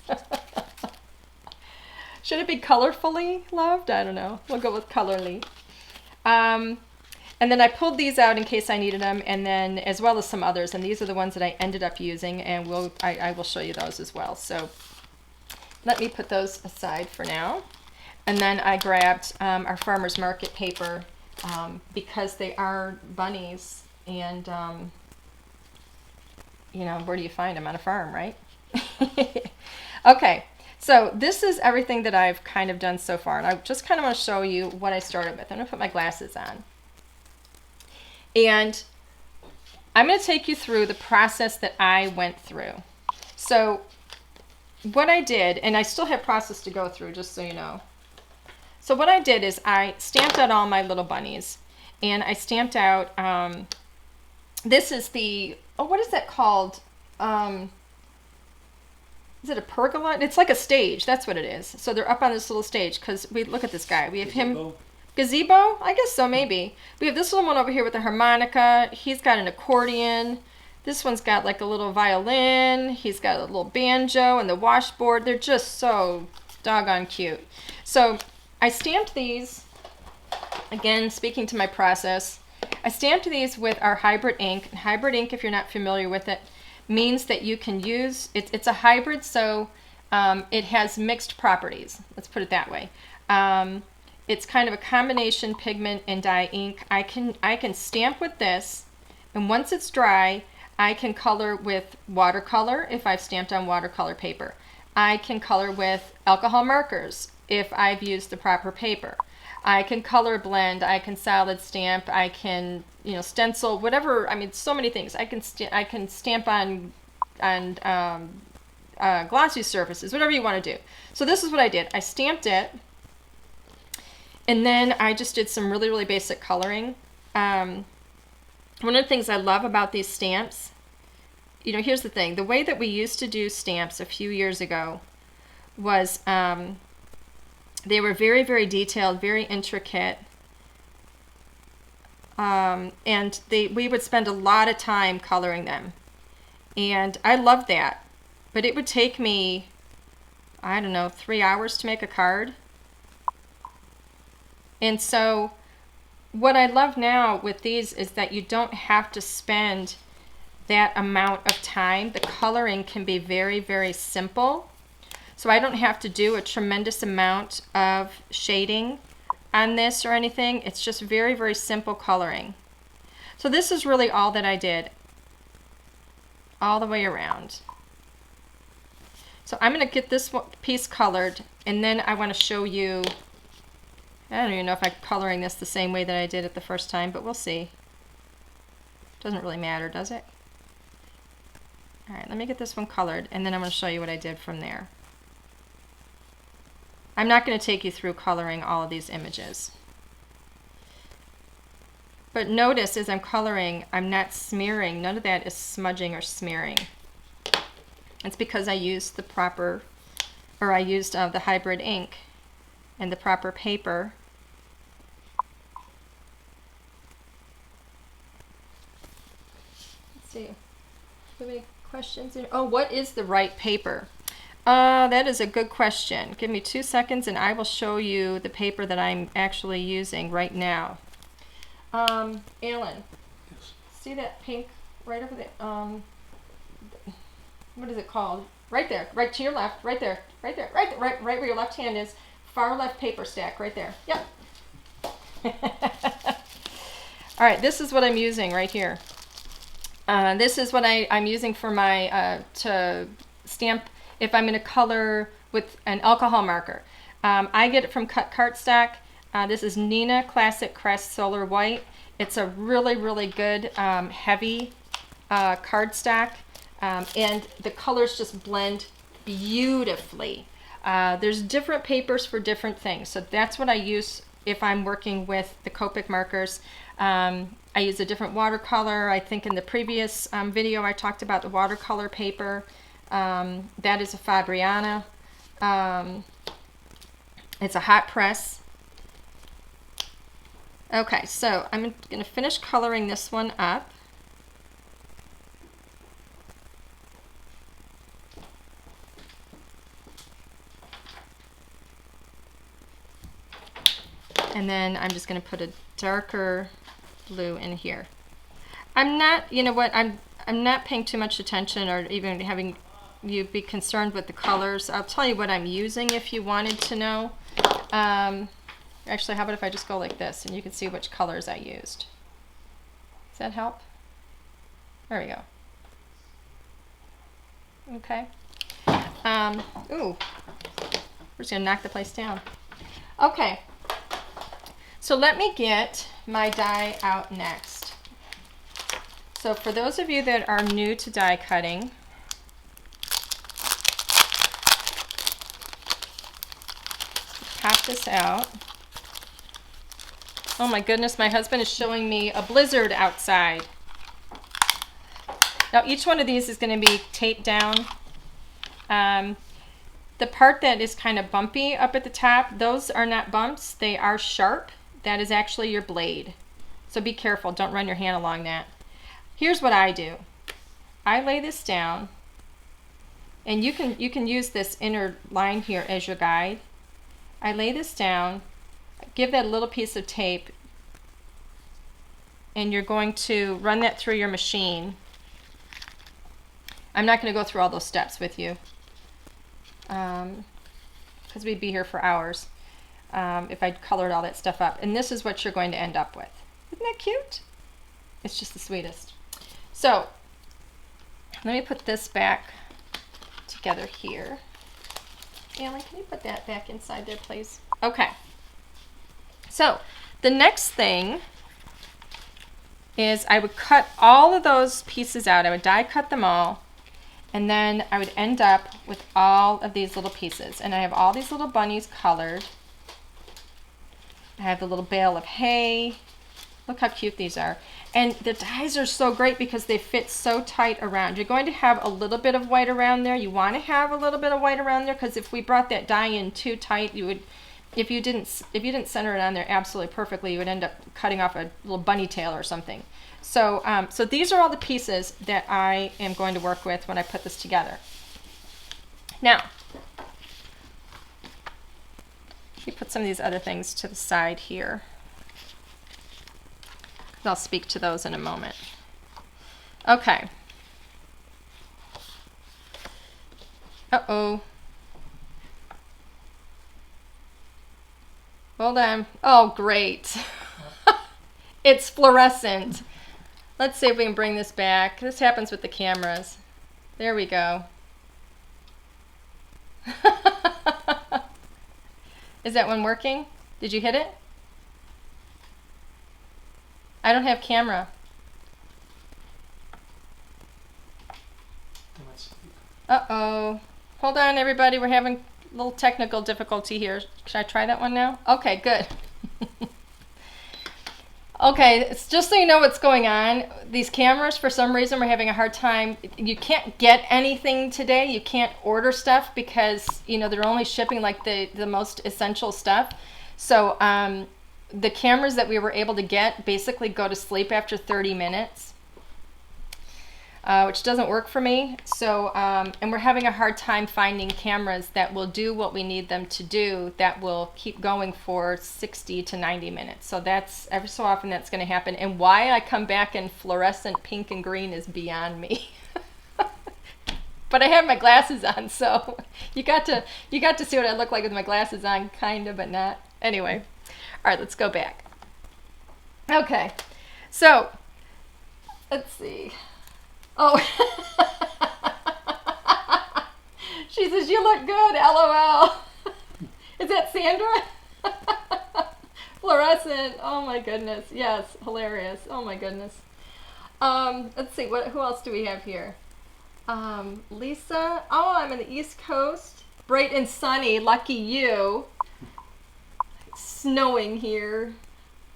Should it be colorfully loved? I don't know. We'll go with colorly. And then I pulled these out in case I needed them, and then as well as some others. And these are the ones that I ended up using, and I will show you those as well. So let me put those aside for now. And then I grabbed our farmer's market paper because they are bunnies, and you know, where do you find them? On a farm, right? Okay, so this is everything that I've kind of done so far, and I just kind of want to show you what I started with. I'm going to put my glasses on. And I'm going to take you through the process that I went through. So what I did, and I still have process to go through, just so you know. So what I did is I stamped out all my little bunnies, and I stamped out, this is the, oh, what is that called? Is it a pergola? It's like a stage, that's what it is. So they're up on this little stage, because look at this guy. We have him. Gazebo? I guess so, maybe. We have this little one over here with a harmonica. He's got an accordion. This one's got like a little violin. He's got a little banjo and the washboard. They're just so doggone cute. So I stamped these Again, speaking to my process, I stamped these with our hybrid ink. And hybrid ink, if you're not familiar with it, means that you can use, it's a hybrid, so it has mixed properties. Let's put it that way. It's kind of a combination pigment and dye ink. I can stamp with this, and once it's dry, I can color with watercolor if I've stamped on watercolor paper. I can color with alcohol markers if I've used the proper paper. I can color blend, I can solid stamp, I can, you know, stencil, whatever. I mean, so many things. I can stamp on glossy surfaces, whatever you want to do. So this is what I did. I stamped it, and then I just did some really, really basic coloring. One of the things I love about these stamps, you know, here's the thing. The way that we used to do stamps a few years ago was they were very, very detailed, very intricate, and we would spend a lot of time coloring them. And I loved that. But it would take me, I don't know, 3 hours to make a card. And so what I love now with these is that you don't have to spend that amount of time. The coloring can be very, very simple. So I don't have to do a tremendous amount of shading on this or anything. It's just very, very simple coloring. So this is really all that I did all the way around. So I'm going to get this piece colored, and then I want to show you, I don't even know if I'm coloring this the same way that I did it the first time, but we'll see. Doesn't really matter, does it? All right, let me get this one colored, and then I'm going to show you what I did from there. I'm not going to take you through coloring all of these images. But notice as I'm coloring, I'm not smearing. None of that is smudging or smearing. It's because I used the proper, or I used the hybrid ink and the proper paper. Let's see. Do you have any questions? Oh, what is the right paper? That is a good question. Give me 2 seconds and I will show you the paper that I'm actually using right now. Alan, Yes. see that pink right over there? What is it called? Right there, right to your left, right there, right there, right where your left hand is. Far left paper stack, right there. Yep. All right, this is what I'm using right here. This is what I'm using for my to stamp if I'm going to color with an alcohol marker. I get it from Cut Cardstock. This is Nina Classic Crest Solar White. It's a really, really good heavy cardstock, and the colors just blend beautifully. There's different papers for different things, so that's what I use if I'm working with the Copic markers. I use a different watercolor. I think in the previous video I talked about the watercolor paper. That is a Fabriana. It's a hot press. Okay, so I'm going to finish coloring this one up. And then I'm just going to put a darker blue in here. I'm not, you know what, I'm not paying too much attention or even having you be concerned with the colors. I'll tell you what I'm using if you wanted to know. Actually, how about if I just go like this and you can see which colors I used. Does that help? There we go. Okay. Ooh, we're just gonna knock the place down. Okay. So let me get my die out next. So for those of you that are new to die cutting, pop this out. Oh my goodness, my husband is showing me a blizzard outside. Now each one of these is going to be taped down. The part that is kind of bumpy up at the top, those are not bumps, they are sharp. That is actually your blade. So be careful, don't run your hand along that. Here's what I do. I lay this down, and you can use this inner line here as your guide. I lay this down, give that little piece of tape and you're going to run that through your machine. I'm not going to go through all those steps with you because we'd be here for hours if I'd colored all that stuff up. And this is what you're going to end up with. Isn't that cute? It's just the sweetest. So let me put this back together here. Alan, can you put that back inside there, please? Okay. So the next thing is I would cut all of those pieces out. I would die cut them all, and then I would end up with all of these little pieces. And I have all these little bunnies colored. I have the little bale of hay. Look how cute these are. And the dies are so great because they fit so tight around. You're going to have a little bit of white around there. You want to have a little bit of white around there because if we brought that die in too tight, you would, if you didn't center it on there absolutely perfectly, you would end up cutting off a little bunny tail or something. So, so these are all the pieces that I am going to work with when I put this together. Now, let me put some of these other things to the side here. I'll speak to those in a moment. Okay. Uh-oh. Hold on. Oh, great. It's fluorescent. Let's see if we can bring this back. This happens with the cameras. There we go. Is that one working? Did you hit it? I don't have camera. Uh-oh. Hold on, everybody. We're having a little technical difficulty here. Should I try that one now? Okay, good. Okay, it's just so you know what's going on. These cameras, for some reason, we're having a hard time. You can't get anything today. You can't order stuff because, you know, they're only shipping like the most essential stuff. So, the cameras that we were able to get basically go to sleep after 30 minutes, which doesn't work for me. So, and we're having a hard time finding cameras that will do what we need them to do, that will keep going for 60 to 90 minutes. So that's, every so often that's going to happen. And why I come back in fluorescent pink and green is beyond me. But I have my glasses on, so you got to see what I look like with my glasses on, kind of, but not. Anyway. All right, let's go back. Okay, so let's see. Oh, she says, you look good, LOL. Is that Sandra? Fluorescent, oh my goodness. Yes, hilarious, oh my goodness. Let's see, who else do we have here? Lisa, oh, I'm in the East Coast. Bright and sunny, lucky you. Snowing here.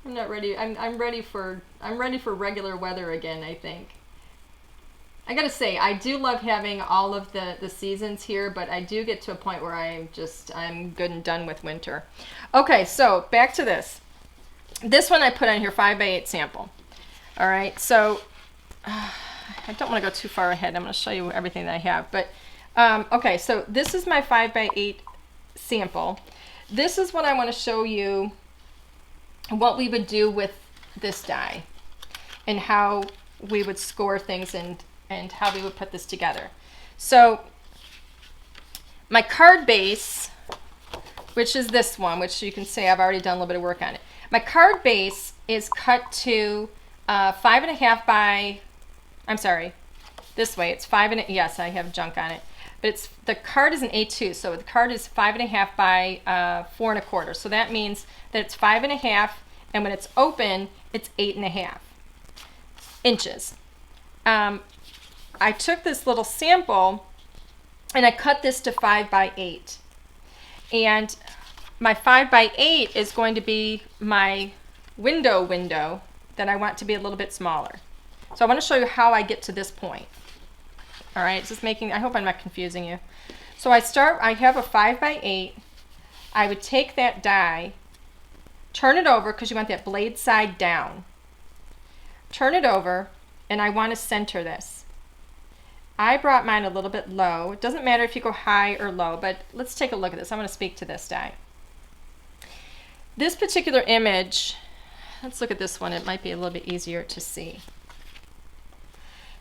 I'm not ready. I'm ready for regular weather again, I think. I gotta say, I do love having all of the seasons here, but I do get to a point where I'm good and done with winter. Okay, so back to this. This one I put on here 5x8 sample. All right, so I don't want to go too far ahead. I'm going to show you everything that I have, but okay, so this is my 5x8 sample. This is what I want to show you what we would do with this die and how we would score things and how we would put this together. So my card base, which is this one, which you can see I've already done a little bit of work on it. My card base is cut to 5.5 by, I'm sorry, this way. It's 5 yes, I have junk on it. But the card is an A2, so the card is 5.5 by 4.25. So that means that it's 5.5, and when it's open, it's 8.5 inches. I took this little sample, and I cut this to 5x8. And my 5x8 is going to be my window that I want to be a little bit smaller. So I want to show you how I get to this point. All right, it's just making, I hope I'm not confusing you. So I have a 5x8. I would take that die, turn it over, because you want that blade side down. Turn it over, and I want to center this. I brought mine a little bit low. It doesn't matter if you go high or low, but let's take a look at this. I'm going to speak to this die. This particular image, let's look at this one. It might be a little bit easier to see.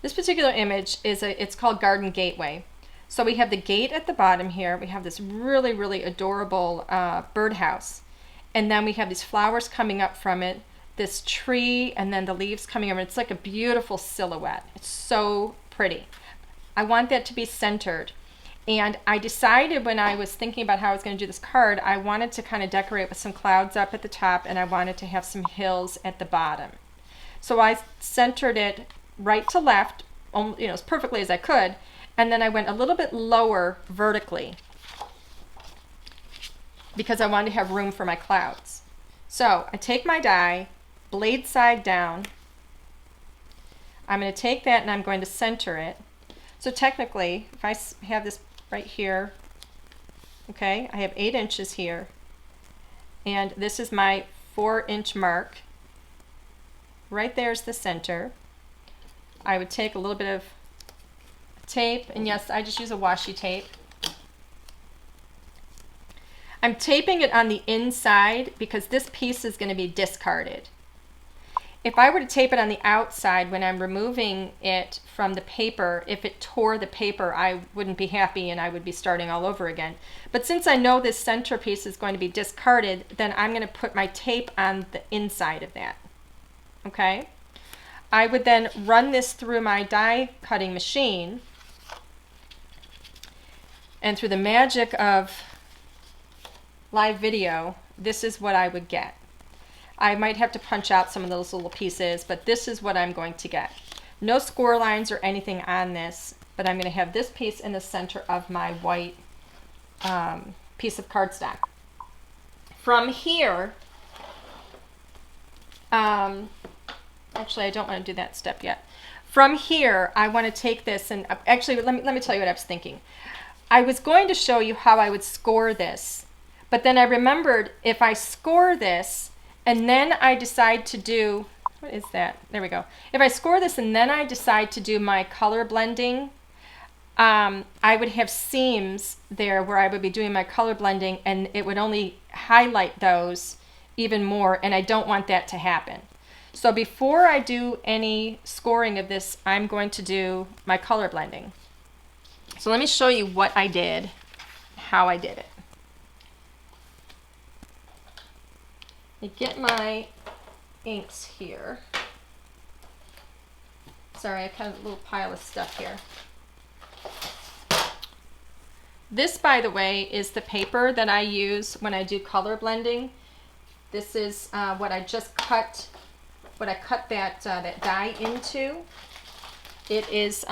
This particular image it's called Garden Gateway. So we have the gate at the bottom here. We have this really, really adorable birdhouse. And then we have these flowers coming up from it, this tree, and then the leaves coming over. It's like a beautiful silhouette. It's so pretty. I want that to be centered. And I decided when I was thinking about how I was going to do this card, I wanted to kind of decorate with some clouds up at the top, and I wanted to have some hills at the bottom. So I centered it right to left, as perfectly as I could, and then I went a little bit lower vertically because I wanted to have room for my clouds. So I take my die, blade side down. I'm going to take that and I'm going to center it. So technically, if I have this right here, okay, I have 8 inches here, and this is my 4-inch mark. Right there's the center. I would take a little bit of tape, and yes, I just use a washi tape. I'm taping it on the inside because this piece is going to be discarded. If I were to tape it on the outside when I'm removing it from the paper, if it tore the paper, I wouldn't be happy and I would be starting all over again. But since I know this center piece is going to be discarded, then I'm going to put my tape on the inside of that. Okay? I would then run this through my die cutting machine, and through the magic of live video, this is what I would get. I might have to punch out some of those little pieces, but this is what I'm going to get. No score lines or anything on this, but I'm going to have this piece in the center of my white piece of cardstock. From here, actually I don't want to do that step yet. From here, I want to take this and actually let me tell you what I was thinking. I was going to show you how I would score this, but then I remembered if I score this and then I decide to do, what is that? There we go. If I score this and then I decide to do my color blending, I would have seams there where I would be doing my color blending, and it would only highlight those even more, and I don't want that to happen. So before I do any scoring of this, I'm going to do my color blending. So let me show you what I did, how I did it. I get my inks here. Sorry, I have a little pile of stuff here. This, by the way, is the paper that I use when I do color blending. This is what I just cut, what I cut that die into. It is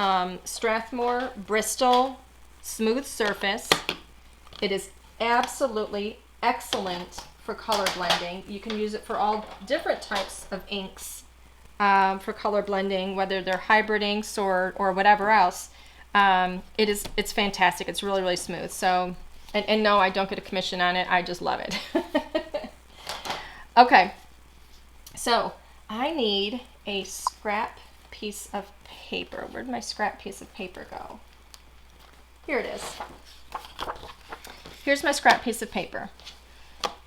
Strathmore Bristol Smooth Surface. It is absolutely excellent for color blending. You can use it for all different types of inks for color blending, whether they're hybrid inks or whatever else. It's fantastic. It's really, really smooth. So, and no, I don't get a commission on it. I just love it. Okay, so I need a scrap piece of paper. Where'd my scrap piece of paper go? Here it is. Here's my scrap piece of paper.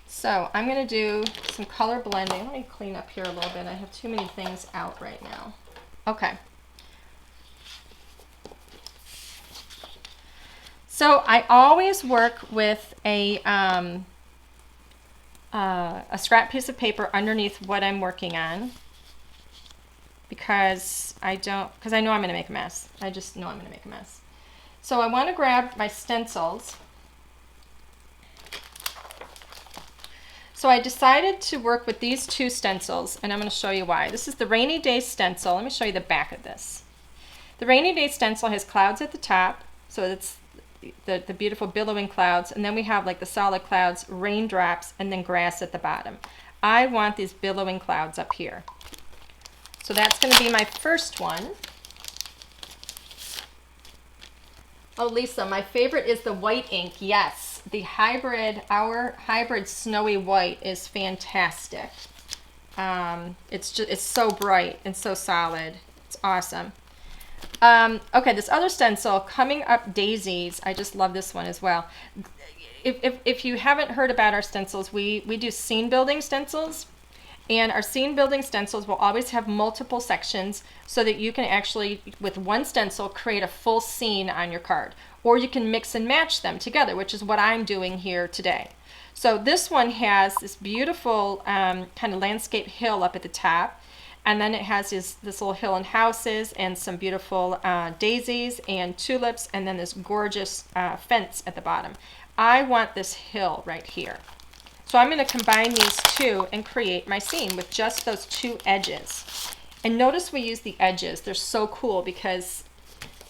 So I'm going to do some color blending. Let me clean up here a little bit. I have too many things out right now. Okay. So I always work with a scrap piece of paper underneath what I'm working on, because I know I'm going to make a mess. I just know I'm going to make a mess. So I want to grab my stencils. So I decided to work with these 2 stencils, and I'm going to show you why. This is the Rainy Day stencil. Let me show you the back of this. The Rainy Day stencil has clouds at the top, so it's the beautiful billowing clouds, and then we have like the solid clouds, raindrops, and then grass at the bottom. I want these billowing clouds up here. So that's going to be my first one. Oh, Lisa, my favorite is the white ink. Yes, the hybrid, our hybrid snowy white is fantastic. It's so bright and so solid. It's awesome. Okay, this other stencil, Coming Up Daisies. I just love this one as well. If you haven't heard about our stencils, we do scene building stencils, And our scene building stencils will always have multiple sections so that you can actually, with one stencil, create a full scene on your card. Or you can mix and match them together, which is what I'm doing here today. So this one has this beautiful kind of landscape hill up at the top. And then it has this little hill and houses and some beautiful daisies and tulips, and then this gorgeous fence at the bottom. I want this hill right here. So I'm going to combine these two and create my scene with just those two edges. And notice we use the edges. They're so cool because,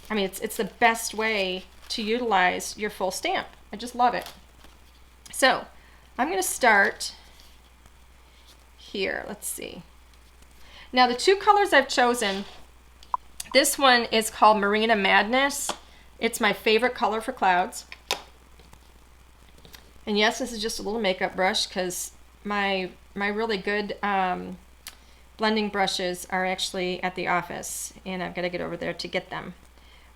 I mean, it's the best way to utilize your full stamp. I just love it. So I'm going to start here. Let's see. Now the two colors I've chosen, this one is called Marina Madness. It's my favorite color for clouds. And yes, this is just a little makeup brush because my really good blending brushes are actually at the office and I've got to get over there to get them.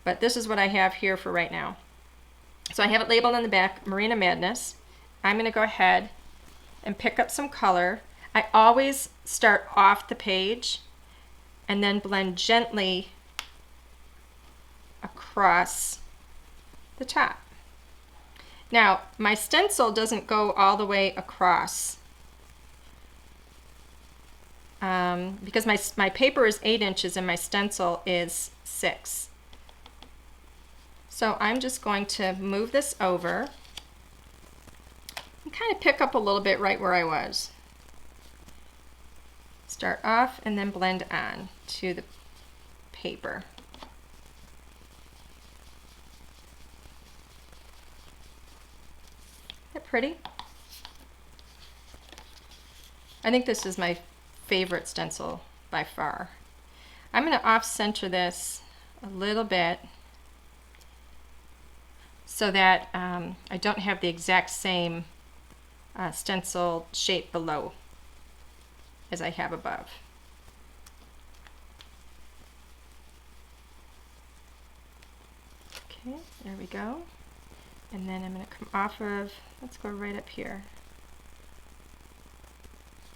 But this is what I have here for right now. So I have it labeled on the back, Marina Madness. I'm going to go ahead and pick up some color. I always start off the page and then blend gently across the top. Now, my stencil doesn't go all the way across because my paper is 8 inches and my stencil is 6. So I'm just going to move this over and kind of pick up a little bit right where I was. Start off and then blend on to the paper. Isn't that pretty? I think this is my favorite stencil by far. I'm going to off-center this a little bit so that I don't have the exact same stencil shape below as I have above. Okay, there we go. And then I'm going to come off of, let's go right up here.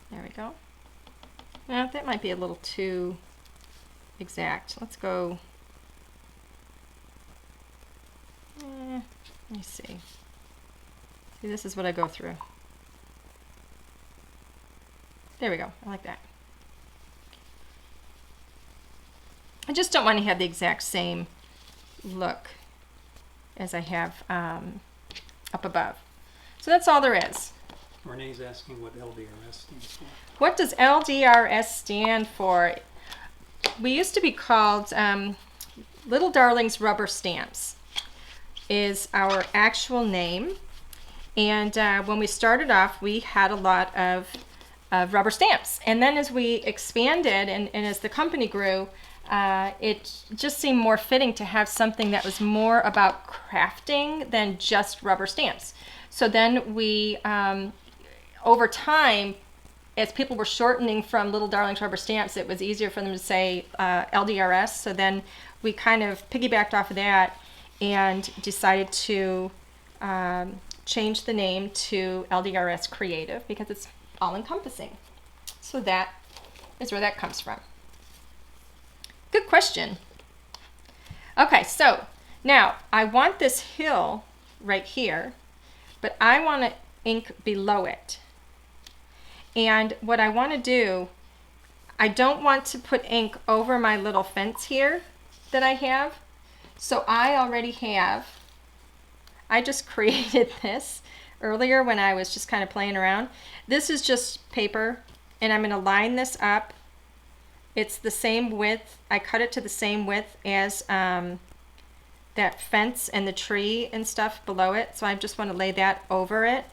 There we go. Now that might be a little too exact. Let's go, let me see. See, this is what I go through. There we go, I like that. I just don't want to have the exact same look as I have up above. So that's all there is. Renee's asking what LDRS stands for. What does LDRS stand for? We used to be called Little Darlings Rubber Stamps is our actual name. And when we started off, we had a lot of rubber stamps. And then as we expanded and as the company grew, it just seemed more fitting to have something that was more about crafting than just rubber stamps. So then we, over time, as people were shortening from Little Darlings Rubber Stamps, it was easier for them to say LDRS. So then we kind of piggybacked off of that and decided to change the name to LDRS Creative because it's all-encompassing. So that is where that comes from. Good question. Okay, so now I want this hill right here, but I want to ink below it. And what I want to do, I don't want to put ink over my little fence here that I have. So I already have, I just created this earlier when I was just kind of playing around. This is just paper and I'm going to line this up. It's the same width. I cut it to the same width as that fence and the tree and stuff below it. So I just want to lay that over it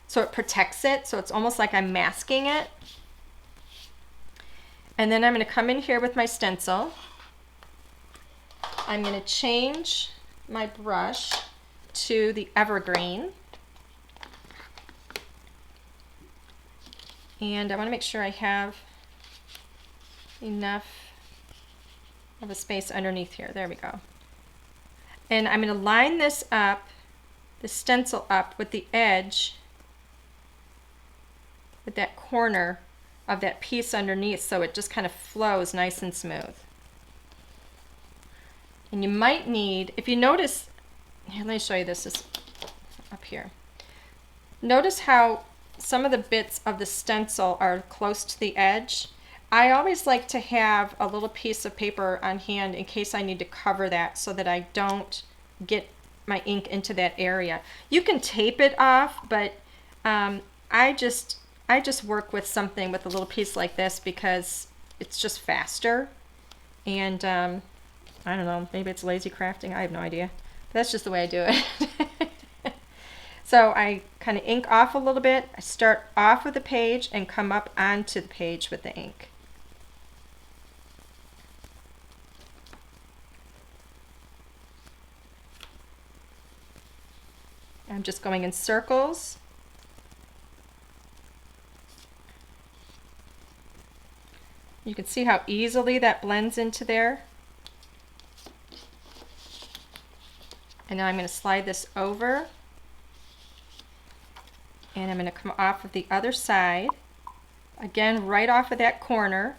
so it protects it. So it's almost like I'm masking it. And then I'm going to come in here with my stencil. I'm going to change my brush to the evergreen. And I want to make sure I have enough of a space underneath here. There we go. And I'm going to line this up, the stencil up with the edge, with that corner of that piece underneath so it just kind of flows nice and smooth. And you might need, if you notice, here, let me show you this up here. Notice how some of the bits of the stencil are close to the edge. I always like to have a little piece of paper on hand in case I need to cover that so that I don't get my ink into that area. You can tape it off, but I just work with something with a little piece like this because it's just faster. And I don't know, maybe it's lazy crafting, I have no idea. But that's just the way I do it. So I kind of ink off a little bit. I start off with the page and come up onto the page with the ink. I'm just going in circles. You can see how easily that blends into there. And now I'm going to slide this over. And I'm going to come off of the other side. Again, right off of that corner.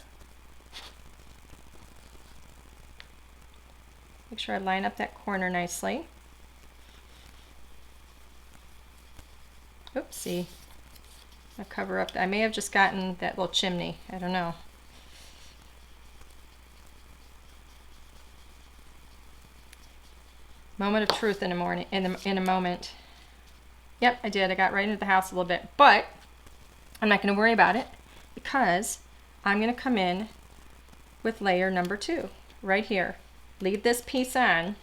Make sure I line up that corner nicely. Oopsie. I'll cover up. I may have just gotten that little chimney. I don't know. Moment of truth in a moment. Yep, I did. I got right into the house a little bit, but I'm not going to worry about it because I'm going to come in with layer number 2 right here. Leave this piece on.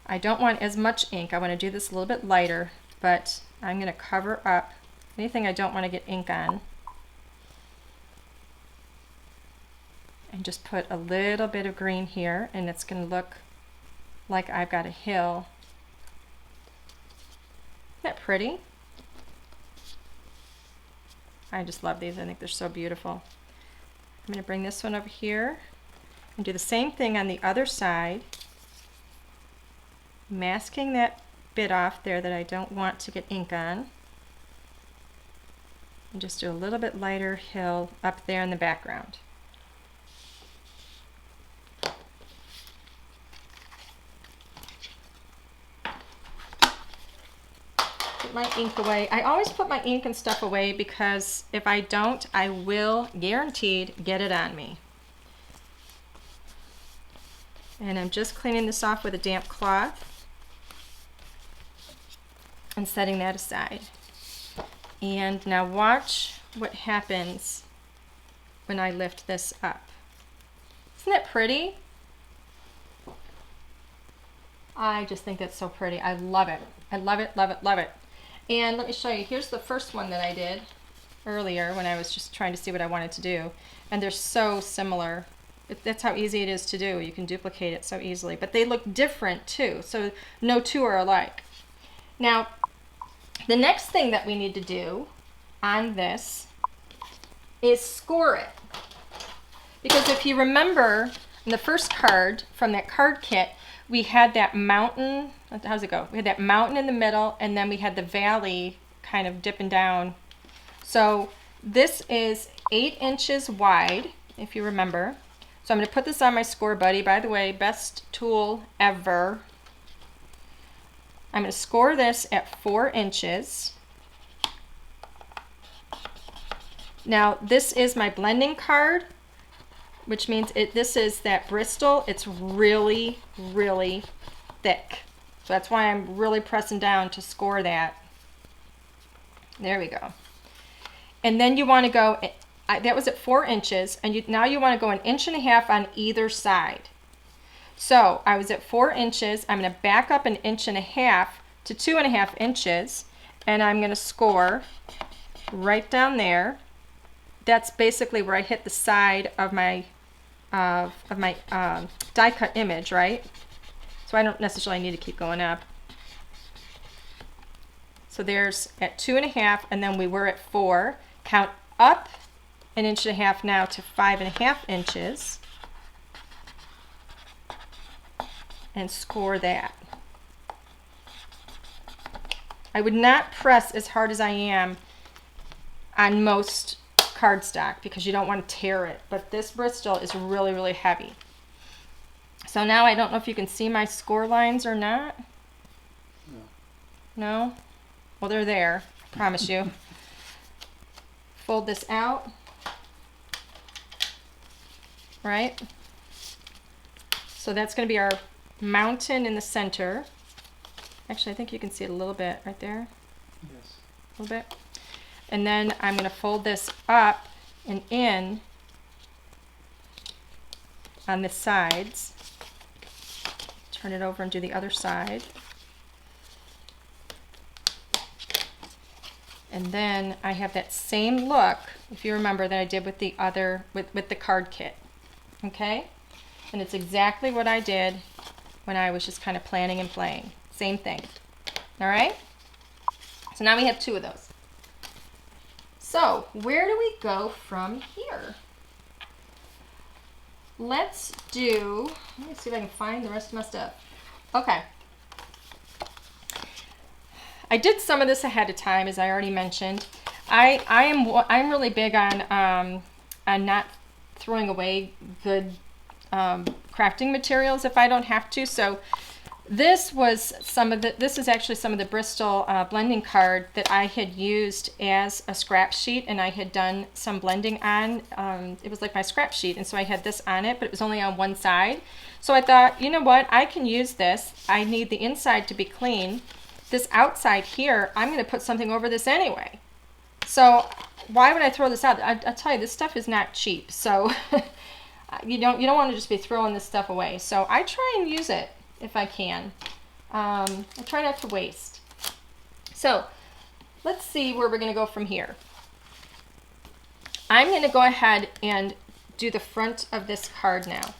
I don't want as much ink. I want to do this a little bit lighter, but I'm going to cover up anything I don't want to get ink on. And just put a little bit of green here, and it's going to look like I've got a hill. Isn't that pretty? I just love these. I think they're so beautiful. I'm going to bring this one over here and do the same thing on the other side, masking that bit off there that I don't want to get ink on, and just do a little bit lighter hill up there in the background. My ink away. I always put my ink and stuff away because if I don't, I will guaranteed get it on me. And I'm just cleaning this off with a damp cloth and setting that aside. And now watch what happens when I lift this up. Isn't that pretty? I just think that's so pretty. I love it. I love it, love it, love it. And let me show you. Here's the first one that I did earlier when I was just trying to see what I wanted to do. And they're so similar. That's how easy it is to do. You can duplicate it so easily. But they look different too. So no two are alike. Now, the next thing that we need to do on this is score it. Because if you remember in the first card from that card kit, we had that mountain. How's it go? We had that mountain in the middle, and then we had the valley kind of dipping down. So this is 8 inches wide, if you remember. So I'm going to put this on my Score Buddy. By the way, best tool ever. I'm going to score this at 4 inches. Now this is my blending card, which means this is that Bristol. It's really, really thick. So that's why I'm really pressing down to score that. There we go. And then you want to go, that was at 4 inches, and now you want to go 1.5 inches on either side. So I was at 4 inches. I'm going to back up 1.5 inches to 2.5 inches, and I'm going to score right down there. That's basically where I hit the side of my die cut image, right? So I don't necessarily need to keep going up. So there's at 2.5, and then we were at 4. Count up 1.5 inches now to 5.5 inches, and score that. I would not press as hard as I am on most cardstock because you don't want to tear it. But this Bristol is really, really heavy. So now I don't know if you can see my score lines or not. No. No? Well, they're there, I promise you. Fold this out. Right? So that's going to be our mountain in the center. Actually, I think you can see it a little bit right there. Yes. A little bit. And then I'm going to fold this up and in on the sides. Turn it over and do the other side. And then I have that same look, if you remember, that I did with the other, with the card kit. Okay? And it's exactly what I did when I was just kind of planning and playing. Same thing. All right? So now we have 2 of those. So where do we go from here? Let's do, let me see if I can find the rest of my stuff. Okay. I did some of this ahead of time, as I already mentioned. I'm really big on not throwing away good crafting materials if I don't have to. So this was this is actually some of the Bristol blending card that I had used as a scrap sheet, and I had done some blending on. It was like my scrap sheet, and so I had this on it, but it was only on one side. So I thought, you know what, I can use this. I need the inside to be clean. This outside here, I'm going to put something over this anyway. So why would I throw this out? I'll tell you, this stuff is not cheap. So you don't want to just be throwing this stuff away. So I try and use it if I can. I try not to waste. So let's see where we're going to go from here. I'm going to go ahead and do the front of this card now.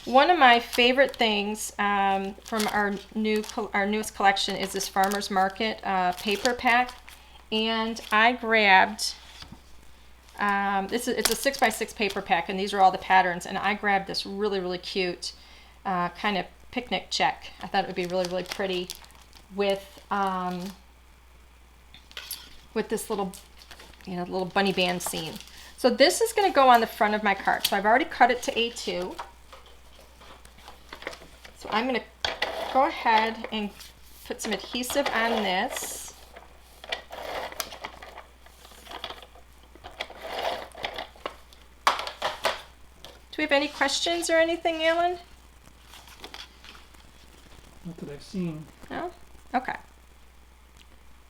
One of my favorite things from our newest collection is this Farmer's Market paper pack, and I grabbed it's a 6x6 paper pack, and these are all the patterns, and I grabbed this really cute kind of picnic check. I thought it would be really pretty with this little little bunny band scene. So this is going to go on the front of my card. So I've already cut it to A2. So I'm going to go ahead and put some adhesive on this. Do we have any questions or anything, Alan? Not that I've seen. No? Okay.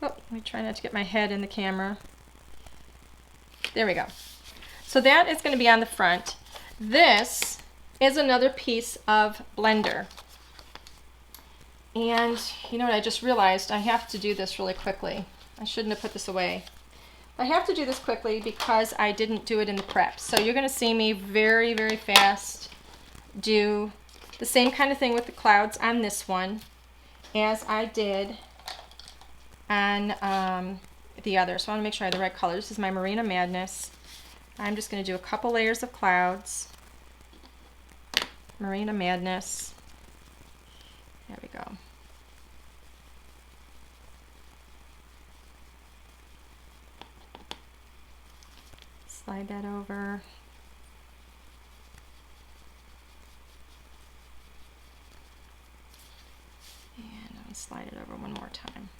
Oh, let me try not to get my head in the camera. There we go. So that is going to be on the front. This is another piece of blender. And you know what, I just realized I have to do this really quickly. I shouldn't have put this away. I have to do this quickly because I didn't do it in the prep. So you're going to see me very fast do the same kind of thing with the clouds on this one as I did on the other. So I want to make sure I have the right color. This is my Marina Madness. I'm just going to do a couple layers of clouds. Marina Madness. There we go. Slide that over. And I'll slide it over one more time.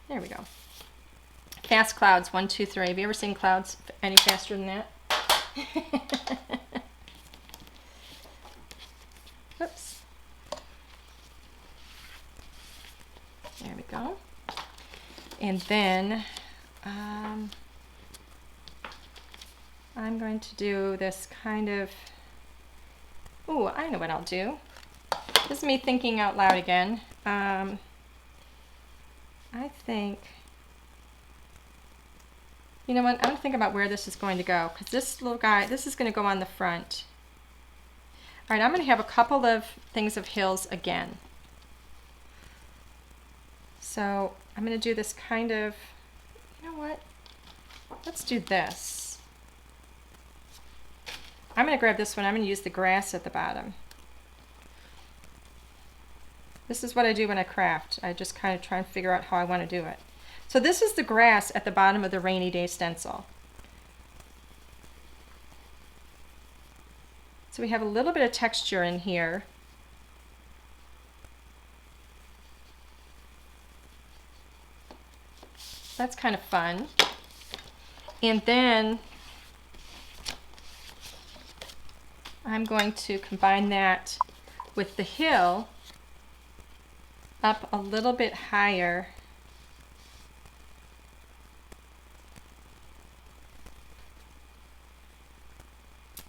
There we go. Fast clouds, 1, 2, 3. Have you ever seen clouds any faster than that? Oops. There we go. And then I'm going to do this kind of, ooh, I know what I'll do. This is me thinking out loud again. I think, you know what, I'm going to think about where this is going to go, because this little guy, this is going to go on the front. All right, I'm going to have a couple of things of hills again. So I'm going to do this kind of, you know what, let's do this. I'm going to grab this one, I'm going to use the grass at the bottom. This is what I do when I craft. I just kind of try and figure out how I want to do it. So this is the grass at the bottom of the rainy day stencil. So we have a little bit of texture in here. That's kind of fun. And then I'm going to combine that with the hill up a little bit higher.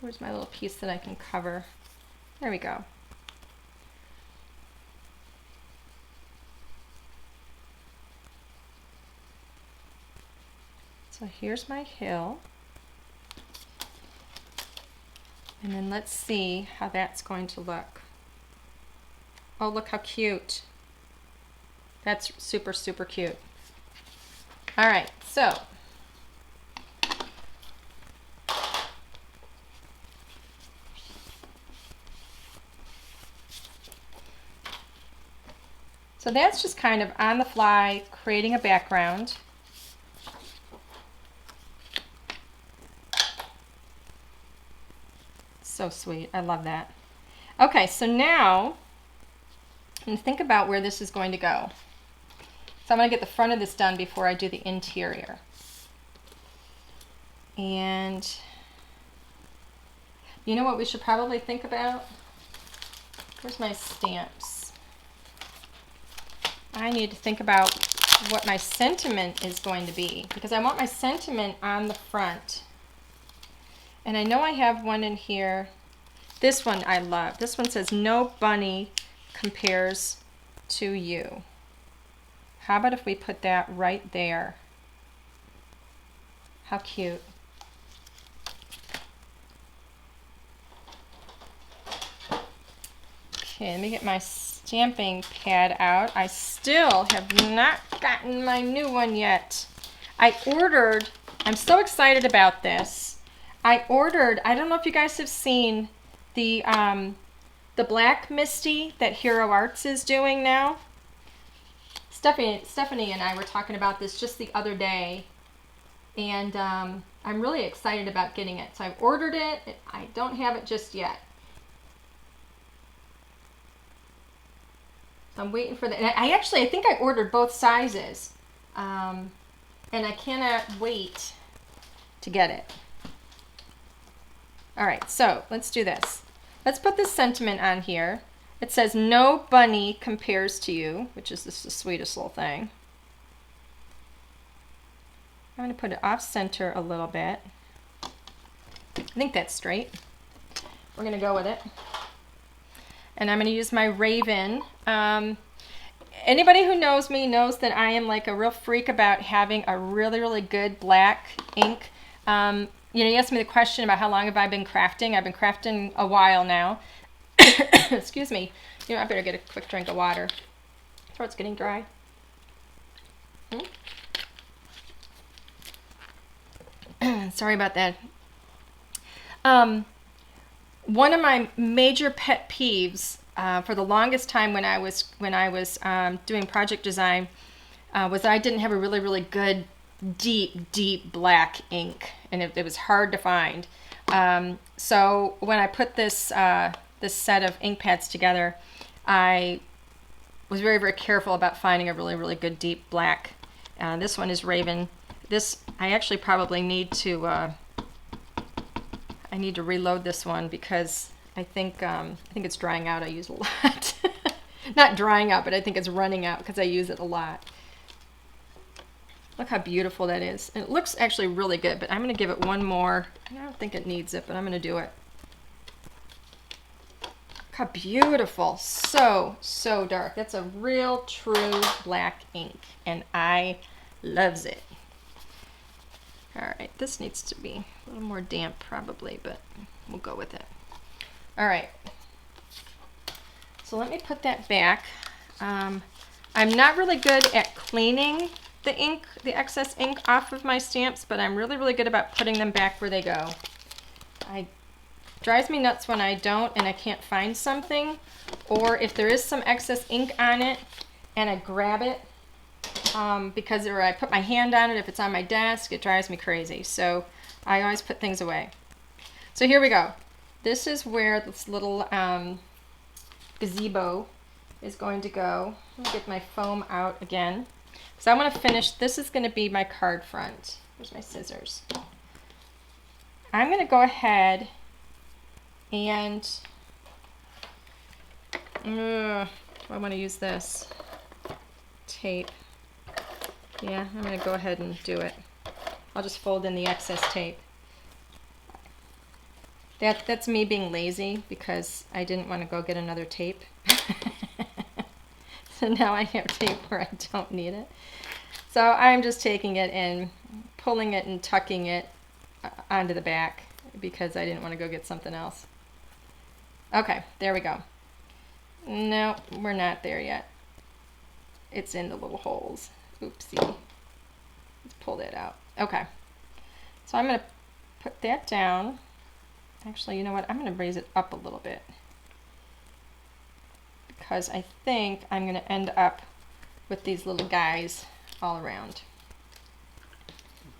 Where's my little piece that I can cover? There we go. So here's my hill. And then let's see how that's going to look. Oh, look how cute. That's super, super cute. All right, so that's just kind of on the fly, creating a background. So sweet, I love that. Okay, so now, I'm gonna think about where this is going to go. So I'm gonna get the front of this done before I do the interior. And you know what we should probably think about? Where's my stamps? I need to think about what my sentiment is going to be, because I want my sentiment on the front. And I know I have one in here. This one I love. This one says, "No bunny compares to you." How about if we put that right there? How cute. Okay, let me get my stamping pad out. I still have not gotten my new one yet. I ordered, I'm so excited about this. I ordered, I don't know if you guys have seen the Black Misty that Hero Arts is doing now. Stephanie and I were talking about this just the other day, and I'm really excited about getting it. So I've ordered it. I don't have it just yet. So I'm waiting for that. I think I ordered both sizes, and I cannot wait to get it. All right, so let's do this. Let's put this sentiment on here. It says, "No bunny compares to you," which is just the sweetest little thing. I'm going to put it off center a little bit. I think that's straight. We're going to go with it. And I'm going to use my Raven. Anybody who knows me knows that I am like a real freak about having a really, really good black ink. You know, you asked me the question about how long have I been crafting. I've been crafting a while now. Excuse me. You know, I better get a quick drink of water. Throat's getting dry. Sorry about that. One of my major pet peeves for the longest time when I was doing project design was that I didn't have a really, really good deep black ink, and it was hard to find. So when I put this this set of ink pads together, I was very, very careful about finding a really, really good deep black. This one is Raven. This I actually probably need to I need to reload this one because I think it's drying out. I use a lot. Not drying out, but I think it's running out because I use it a lot. Look how beautiful that is. And it looks actually really good, but I'm going to give it one more. I don't think it needs it, but I'm going to do it. Look how beautiful. So, so dark. That's a real, true black ink, and I loves it. All right, this needs to be a little more damp probably, but we'll go with it. All right. So let me put that back. I'm not really good at cleaning the ink, the excess ink off of my stamps, but I'm really, really good about putting them back where they go. I Drives me nuts when I don't and I can't find something, or if there is some excess ink on it and I grab it because or I put my hand on it, if it's on my desk, it drives me crazy. So I always put things away. So here we go. This is where this little gazebo is going to go. Let me get my foam out again. So I want to finish, this is going to be my card front. Here's my scissors. I'm going to go ahead and I want to use this tape. Yeah, I'm going to go ahead and do it. I'll just fold in the excess tape. That's me being lazy because I didn't want to go get another tape. So now I have tape where I don't need it. So I'm just taking it and pulling it and tucking it onto the back because I didn't want to go get something else. Okay, there we go. No, we're not there yet. It's in the little holes. Oopsie. Let's pull that out. Okay. So I'm going to put that down. Actually, you know what? I'm going to raise it up a little bit because I think I'm going to end up with these little guys all around.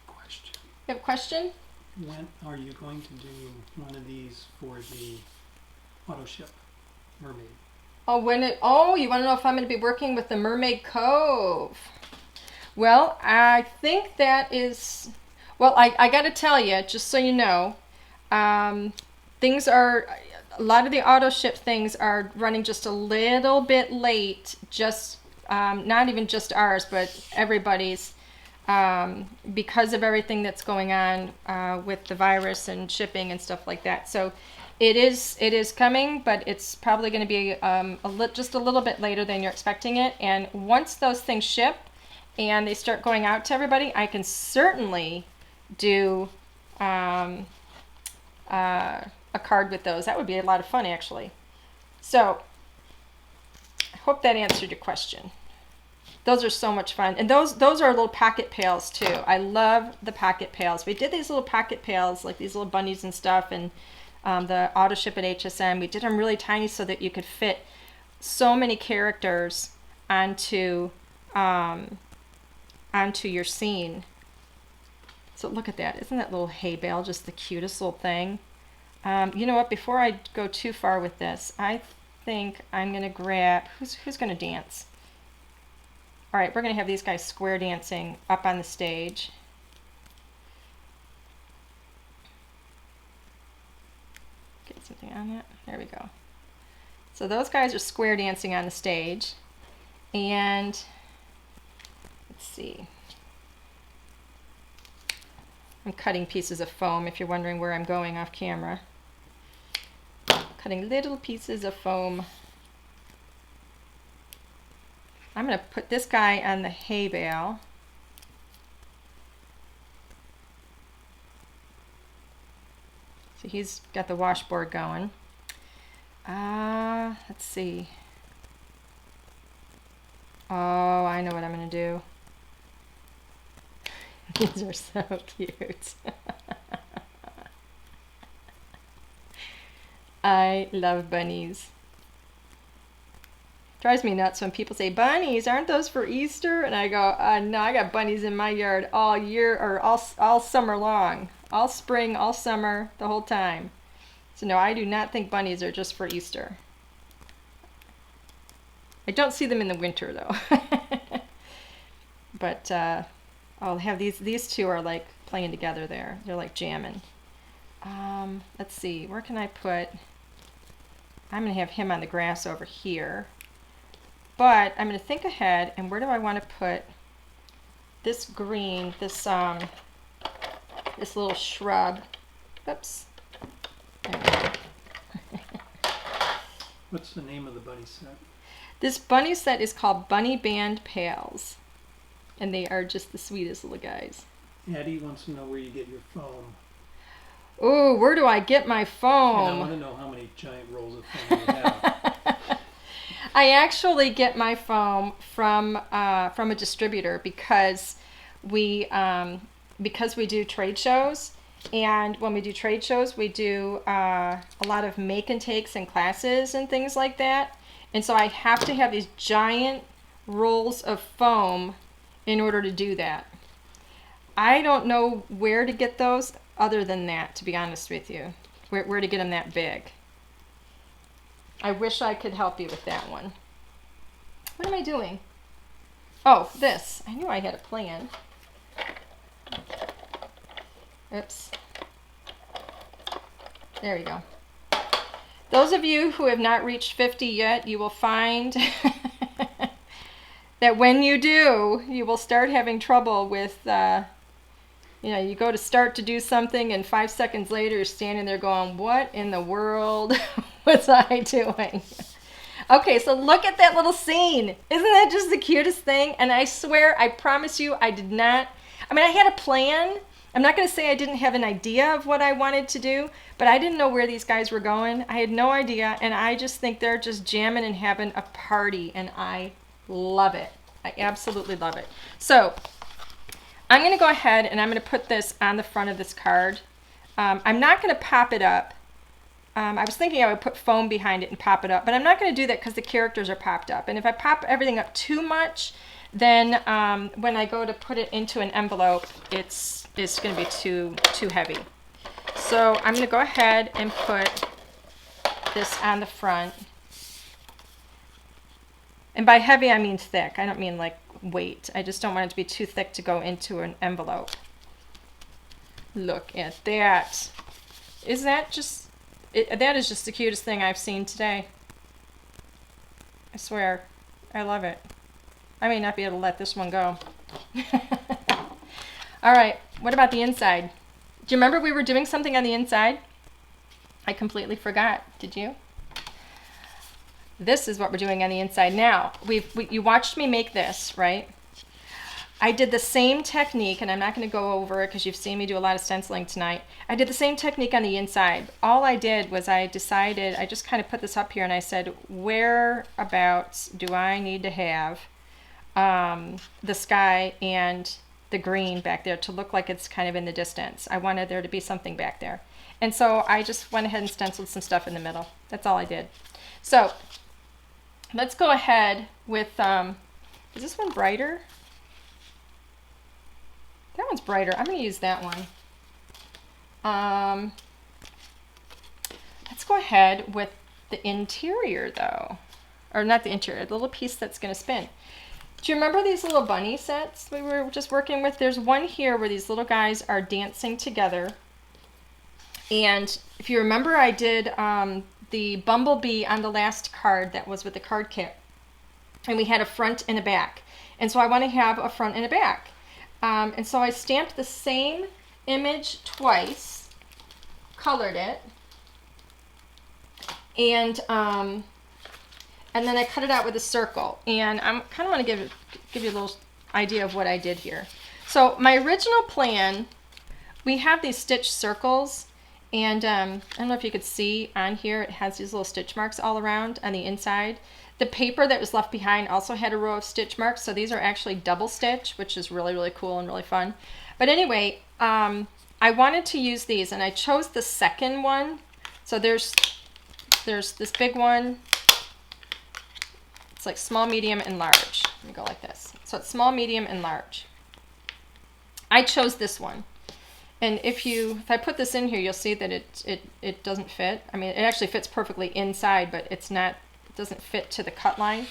Question. You have a question? When are you going to do one of these for the auto ship mermaid? Oh, you want to know if I'm going to be working with the Mermaid Cove? Well, I think that is, well, I got to tell you, just so you know, things are, a lot of the auto ship things are running just a little bit late, just, not even just ours, but everybody's, because of everything that's going on with the virus and shipping and stuff like that. So it is coming, but it's probably going to be just a little bit later than you're expecting it. And once those things ship and they start going out to everybody, I can certainly do a card with those. That would be a lot of fun, actually. So I hope that answered your question. Those are so much fun. And those are little pocket pails too. I love the pocket pails. We did these little pocket pails, like these little bunnies and stuff, and the auto ship at HSN. We did them really tiny so that you could fit so many characters onto your scene. So look at that. Isn't that little hay bale just the cutest little thing? You know what? Before I go too far with this, I think I'm going to grab... Who's going to dance? All right, we're going to have these guys square dancing up on the stage. Get something on that. There we go. So those guys are square dancing on the stage. And let's see. I'm cutting pieces of foam if you're wondering where I'm going off camera. Cutting little pieces of foam. I'm going to put this guy on the hay bale. So he's got the washboard going. Let's see. Oh, I know what I'm going to do. These are so cute. I love bunnies. Drives me nuts when people say, bunnies, aren't those for Easter? And I go, no, I got bunnies in my yard all year, or all summer long. All spring, all summer, the whole time. So no, I do not think bunnies are just for Easter. I don't see them in the winter, though. But I'll have these two are like playing together there. They're like jamming. Let's see, where can I put... I'm going to have him on the grass over here. But I'm going to think ahead, and where do I want to put this green, this little shrub? Oops. There we go. What's the name of the bunny set? This bunny set is called Bunny Band Pails. And they are just the sweetest little guys. Addie wants to know where you get your foam. Oh, where do I get my foam? And I want to know how many giant rolls of foam you have. I actually get my foam from a distributor because we do trade shows, And when we do trade shows, we do a lot of make and takes and classes and things like that. And so I have to have these giant rolls of foam in order to do that. I don't know where to get those other than that, to be honest with you, where to get them that big. I wish I could help you with that one. What am I doing? Oh, this. I knew I had a plan. Oops. There we go. Those of you who have not reached 50 yet, you will find that when you do, you will start having trouble with, you go to start to do something and 5 seconds later you're standing there going, what in the world was I doing? Okay, so look at that little scene. Isn't that just the cutest thing? And I swear, I promise you, I had a plan. I'm not going to say I didn't have an idea of what I wanted to do, but I didn't know where these guys were going. I had no idea, and I just think they're just jamming and having a party, and I love it. I absolutely love it. So I'm going to go ahead and I'm going to put this on the front of this card. I'm not going to pop it up. I was thinking I would put foam behind it and pop it up, but I'm not going to do that because the characters are popped up. And if I pop everything up too much, then when I go to put it into an envelope, it's going to be too heavy. So I'm going to go ahead and put this on the front. And by heavy, I mean thick. I don't mean like weight. I just don't want it to be too thick to go into an envelope. Look at that. Is that just... that is just the cutest thing I've seen today. I swear. I love it. I may not be able to let this one go. All right, what about the inside? Do you remember we were doing something on the inside? I completely forgot. Did you? This is what we're doing on the inside. Now, you watched me make this, right? I did the same technique, and I'm not going to go over it because you've seen me do a lot of stenciling tonight. I did the same technique on the inside. All I did was I just kind of put this up here and I said, whereabouts do I need to have the sky and the green back there to look like it's kind of in the distance. I wanted there to be something back there. And so I just went ahead and stenciled some stuff in the middle. That's all I did. So let's go ahead with, is this one brighter? That one's brighter. I'm going to use that one. Let's go ahead with the interior though. Or not the interior, the little piece that's going to spin. Do you remember these little bunny sets we were just working with? There's one here where these little guys are dancing together. And if you remember, I did the bumblebee on the last card that was with the card kit. And we had a front and a back. And so I want to have a front and a back. And so I stamped the same image twice, colored it, and then I cut it out with a circle. And I kind of want to give you a little idea of what I did here. So my original plan, we have these stitch circles, and I don't know if you could see on here, it has these little stitch marks all around on the inside. The paper that was left behind also had a row of stitch marks, so these are actually double stitch, which is really, really cool and really fun. But anyway, I wanted to use these, and I chose the second one. So there's this big one. It's like small, medium, and large. Let me go like this. So it's small, medium, and large. I chose this one. And if I put this in here, you'll see that it doesn't fit. I mean, it actually fits perfectly inside, but it doesn't fit to the cut line.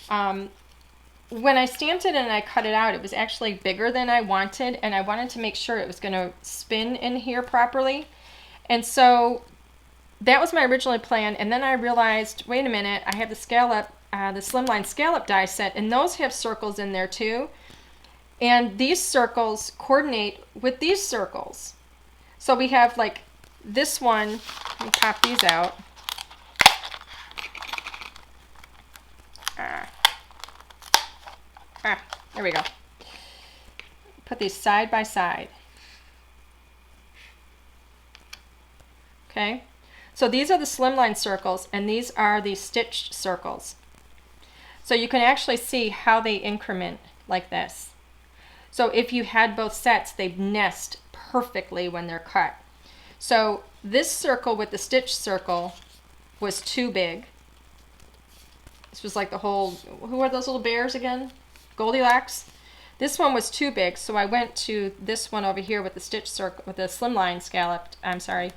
When I stamped it and I cut it out, it was actually bigger than I wanted, and I wanted to make sure it was going to spin in here properly. And so that was my original plan, and then I realized, wait a minute, I have the slimline scallop die set, and those have circles in there too. And these circles coordinate with these circles. So we have like this one, let me pop these out. There we go. Put these side by side. Okay, so these are the slimline circles, and these are the stitched circles. So you can actually see how they increment like this. So if you had both sets, they nest perfectly when they're cut. So this circle with the stitch circle was too big. This was like the whole, who are those little bears again? Goldilocks. This one was too big, so I went to this one over here with the stitch circle, with the slimline scalloped, I'm sorry,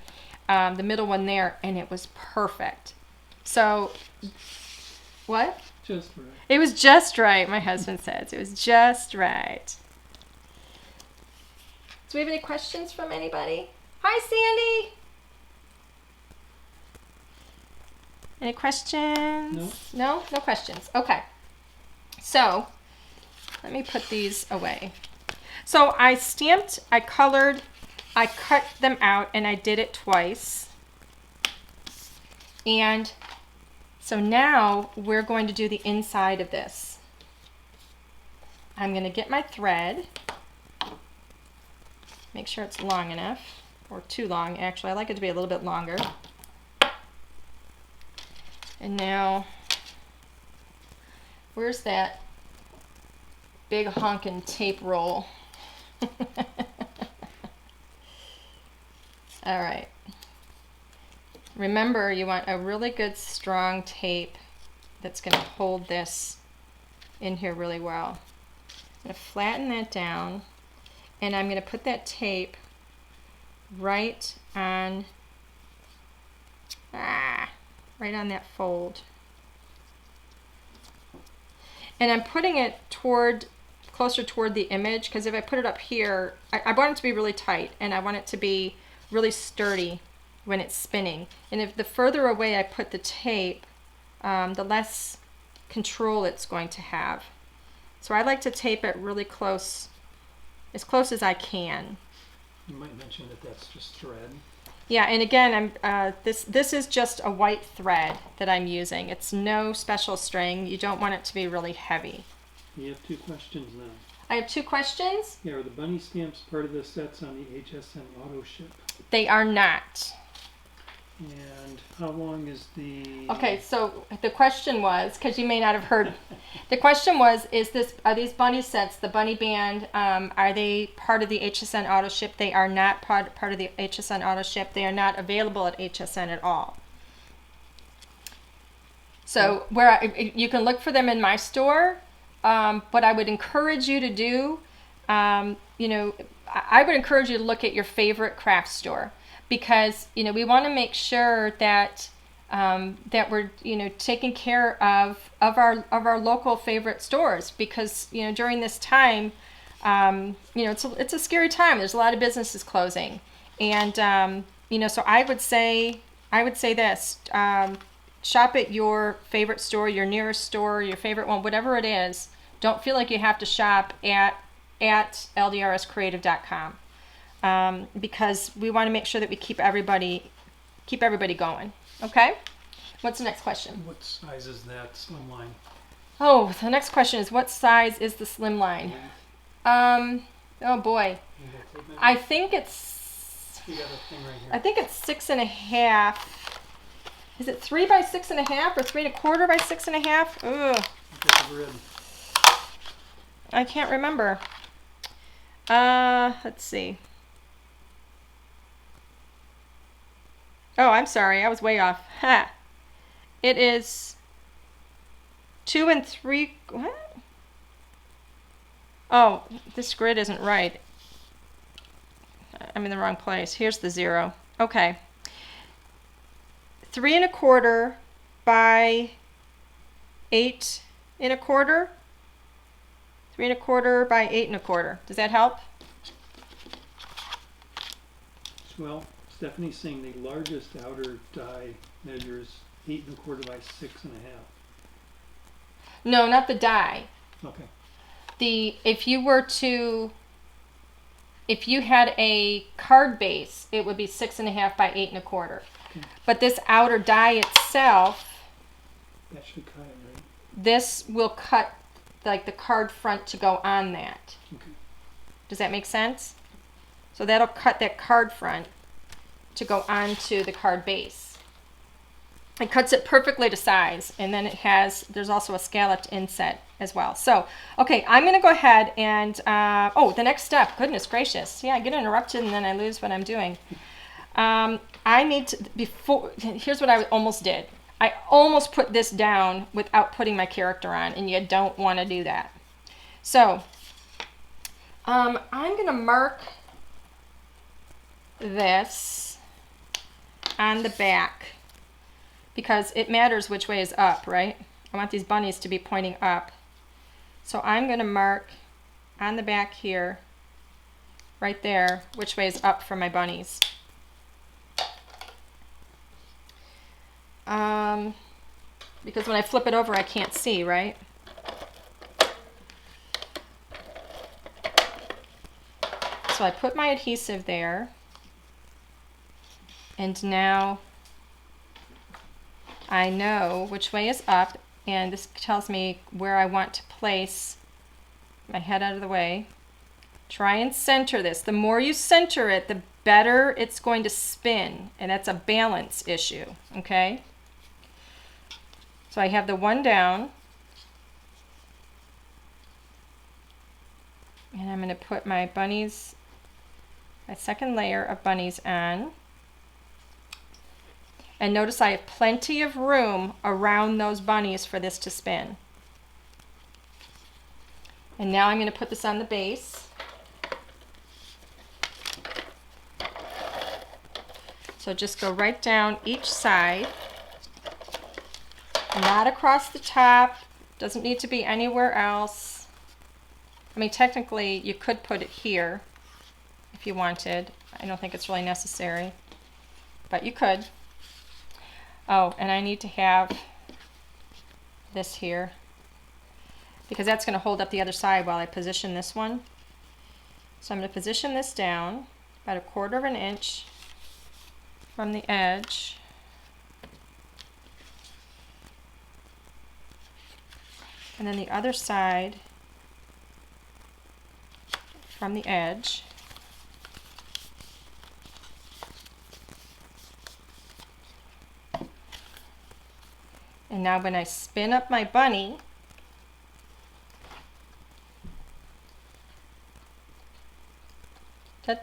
the middle one there, and it was perfect. So, what? Just right. It was just right, my husband says. It was just right. Do we have any questions from anybody? Hi, Sandy. Any questions? No? No questions. Okay. So, let me put these away. So I stamped, I colored, I cut them out, and I did it twice. And so now we're going to do the inside of this. I'm going to get my thread. Make sure it's long enough, or too long actually. I like it to be a little bit longer. And now, where's that big honkin' tape roll? All right. Remember, you want a really good strong tape that's going to hold this in here really well. I'm going to flatten that down, and I'm going to put that tape right on that fold. And I'm putting it closer toward the image, because if I put it up here, I want it to be really tight, and I want it to be really sturdy when it's spinning. And if the further away I put the tape, the less control it's going to have. So I like to tape it really close, as close as I can. You might mention that that's just thread. Yeah, and again, this is just a white thread that I'm using. It's no special string. You don't want it to be really heavy. You have two questions now. I have two questions. Yeah, are the bunny stamps part of the sets on the HSN auto ship? They are not. And how long is the... Okay, so the question was, because you may not have heard, the question was, are these bunny sets, the bunny band, are they part of the HSN auto ship? They are not part of the HSN auto ship. They are not available at HSN at all. So you can look for them in my store. What I would encourage you to do, I would encourage you to look at your favorite craft store, because we want to make sure that that we're taking care of our local favorite stores, because during this time, it's a scary time. There's a lot of businesses closing, and so I would say this. Shop at your favorite store, your nearest store, your favorite one, whatever it is. Don't feel like you have to shop at LDRScreative.com, because we want to make sure that we keep everybody going. Okay? What's the next question? What size is that slim line? Oh, the next question is, what size is the slim line? Oh boy. I think it's... You got a thing right here. I think it's 6.5. Is it 3 by 6.5 or 3 1/4 by 6.5? Ugh. I can't remember. Let's see. Oh, I'm sorry. I was way off. Ha. It is 2 3. What? Oh, this grid isn't right. I'm in the wrong place. Here's the 0. Okay. 3 1/4 by 8 1/4. 3 1/4 by 8 1/4. Does that help? Well, Stephanie's saying the largest outer die measures 8 1/4 by 6.5. No, not the die. Okay. If you had a card base, it would be 6.5 by 8 1/4. Okay. But this outer die itself, that should cut it, right? This will cut like the card front to go on that. Okay. Does that make sense? So that'll cut that card front to go onto the card base. It cuts it perfectly to size, and then there's also a scalloped inset as well. So, okay, I'm going to go ahead and, the next step, goodness gracious. Yeah, I get interrupted and then I lose what I'm doing. I need to, here's what I almost did. I almost put this down without putting my character on, and you don't want to do that. So, I'm going to mark this on the back because it matters which way is up, right? I want these bunnies to be pointing up. So I'm going to mark on the back here, right there, which way is up for my bunnies. Because when I flip it over, I can't see, right? So I put my adhesive there, and now I know which way is up, and this tells me where I want to place my head out of the way. Try and center this. The more you center it, the better it's going to spin, and that's a balance issue, okay? So I have the one down, and I'm going to put my bunnies, my second layer of bunnies on. And notice I have plenty of room around those bunnies for this to spin. And now I'm going to put this on the base. So just go right down each side. Not across the top. Doesn't need to be anywhere else. I mean, technically, you could put it here if you wanted. I don't think it's really necessary, but you could. Oh, and I need to have this here because that's going to hold up the other side while I position this one. So I'm going to position this down about 1/4 of an inch from the edge. And then the other side from the edge. And now when I spin up my bunny, okay,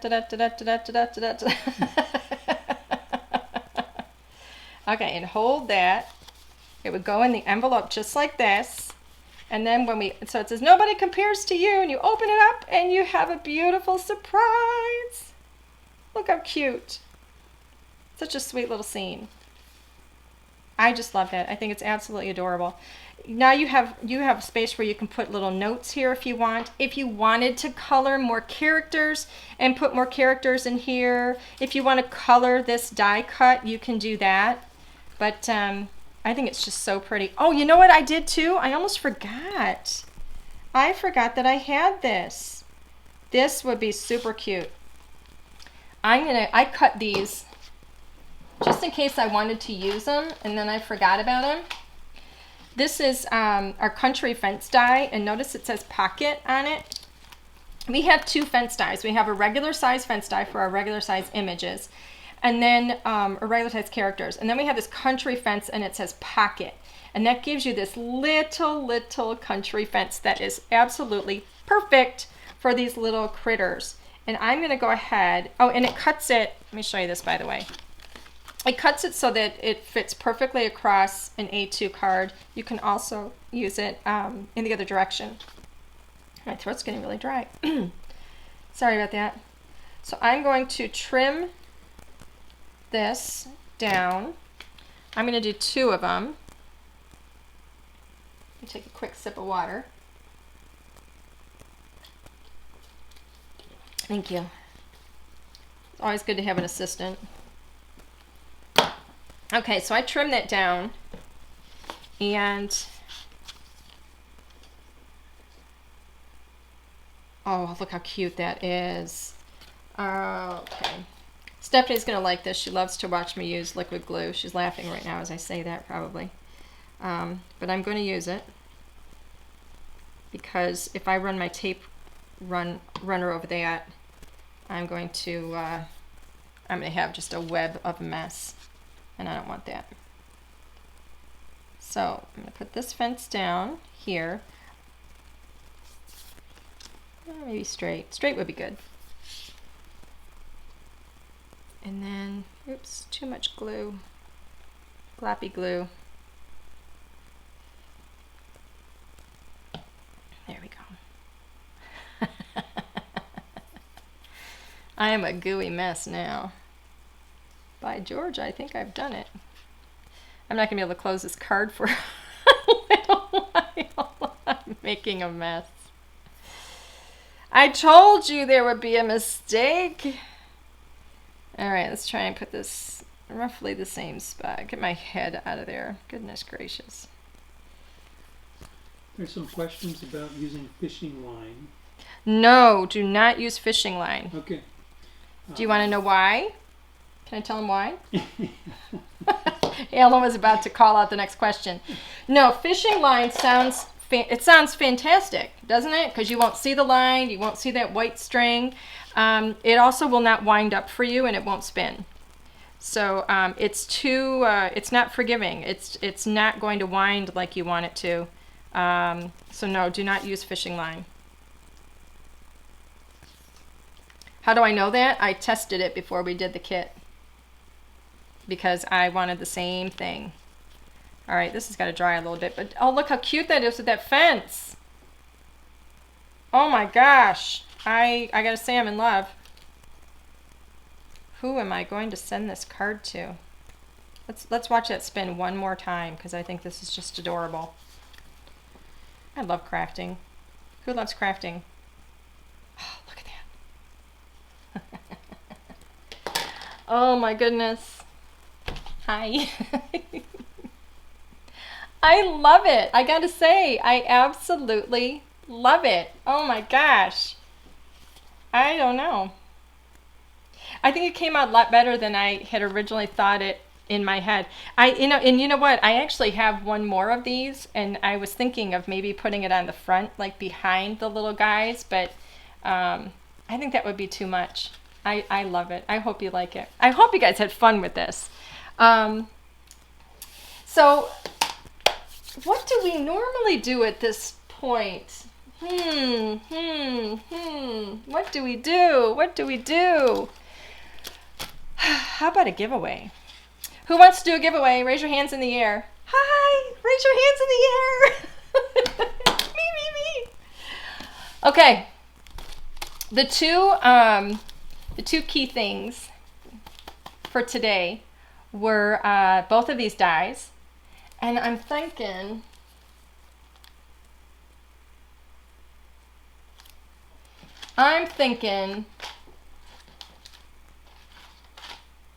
and hold that. It would go in the envelope just like this. And then so it says, nobody compares to you, and you open it up and you have a beautiful surprise. Look how cute. Such a sweet little scene. I just love that. I think it's absolutely adorable. Now you have space where you can put little notes here if you want. If you wanted to color more characters and put more characters in here, if you want to color this die cut, you can do that. But I think it's just so pretty. Oh, you know what I did too? I almost forgot. I forgot that I had this. This would be super cute. I cut these just in case I wanted to use them and then I forgot about them. This is our country fence die, and notice it says pocket on it. We have 2 fence dies. We have a regular size fence die for our regular size images, and then a regular size characters. And then we have this country fence, and it says pocket. And that gives you this little country fence that is absolutely perfect for these little critters. And I'm going to go ahead, oh, and it cuts it, let me show you this by the way. It cuts it so that it fits perfectly across an A2 card. You can also use it in the other direction. My throat's getting really dry. Sorry about that. So I'm going to trim this down. I'm going to do 2 of them. Let me take a quick sip of water. Thank you. It's always good to have an assistant. Okay, so I trimmed that down, and oh, look how cute that is. Okay. Stephanie's going to like this. She loves to watch me use liquid glue. She's laughing right now as I say that, probably. But I'm going to use it because if I run my tape runner over that, I'm going to have just a web of mess. And I don't want that. So I'm going to put this fence down here. Maybe straight. Straight would be good. And then, oops, too much glue. Gloppy glue. There we go. I am a gooey mess now. By George, I think I've done it. I'm not going to be able to close this card for a little while. I'm making a mess. I told you there would be a mistake. All right, let's try and put this roughly the same spot. Get my head out of there. Goodness gracious. There's some questions about using fishing line. No, do not use fishing line. Okay. Do you want to know why? Can I tell him why? Alan was about to call out the next question. No, fishing line sounds fantastic, doesn't it? Because you won't see the line, you won't see that white string. It also will not wind up for you, and it won't spin. So it's not forgiving. It's not going to wind like you want it to. So no, do not use fishing line. How do I know that? I tested it before we did the kit, because I wanted the same thing. All right, this has got to dry a little bit, but oh, look how cute that is with that fence. Oh my gosh. I gotta say I'm in love. Who am I going to send this card to? Let's watch that spin one more time, because I think this is just adorable. I love crafting. Who loves crafting? Oh, look at that. Oh my goodness. Hi. I love it. I gotta say, I absolutely love it. Oh my gosh. I don't know. I think it came out a lot better than I had originally thought it in my head. You know what? I actually have one more of these, and I was thinking of maybe putting it on the front, like behind the little guys, but I think that would be too much. I love it. I hope you like it. I hope you guys had fun with this. So what do we normally do at this point? What do we do? What do we do? How about a giveaway? Who wants to do a giveaway? Raise your hands in the air. Hi! Raise your hands in the air! Me. Okay. The two key things for today were both of these dies. And I'm thinking,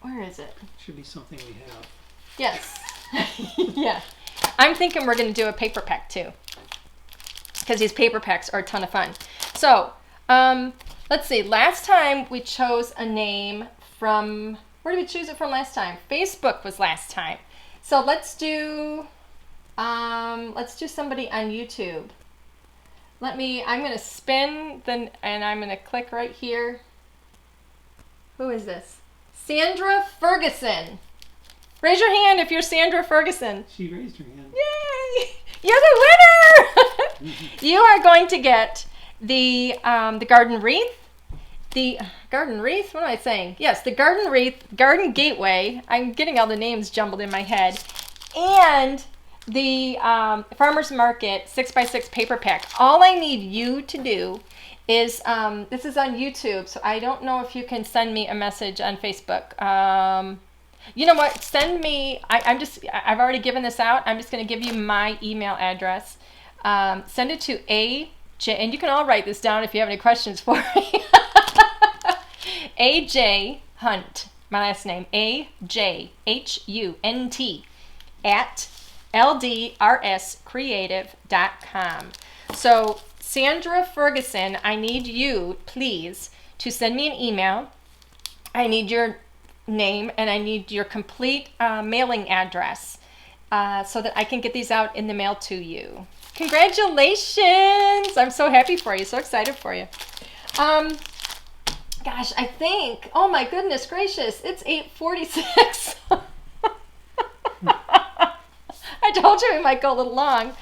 where is it? Should be something we have. Yes. Yeah. I'm thinking we're going to do a paper pack too, because these paper packs are a ton of fun. So, let's see. Last time we chose a name from, where did we choose it from last time? Facebook was last time. So let's do somebody on YouTube. I'm going to spin and I'm going to click right here. Who is this? Sandra Ferguson. Raise your hand if you're Sandra Ferguson. She raised her hand. Yay! You're the winner! You are going to get the garden wreath. The garden wreath? What am I saying? Yes, the garden wreath, garden gateway. I'm getting all the names jumbled in my head. And the Farmer's Market 6x6 paper pack. All I need you to do is, this is on YouTube, so I don't know if you can send me a message on Facebook. You know what? Send me, I've already given this out. I'm just going to give you my email address. Send it to AJ, and you can all write this down if you have any questions for me. AJ Hunt, my last name, AJHUNT at LDRScreative.com. So, Sandra Ferguson, I need you, please, to send me an email. I need your name and I need your complete mailing address so that I can get these out in the mail to you. Congratulations! I'm so happy for you, so excited for you. Gosh, I think, oh my goodness gracious, it's 8:46. I told you we might go a little long.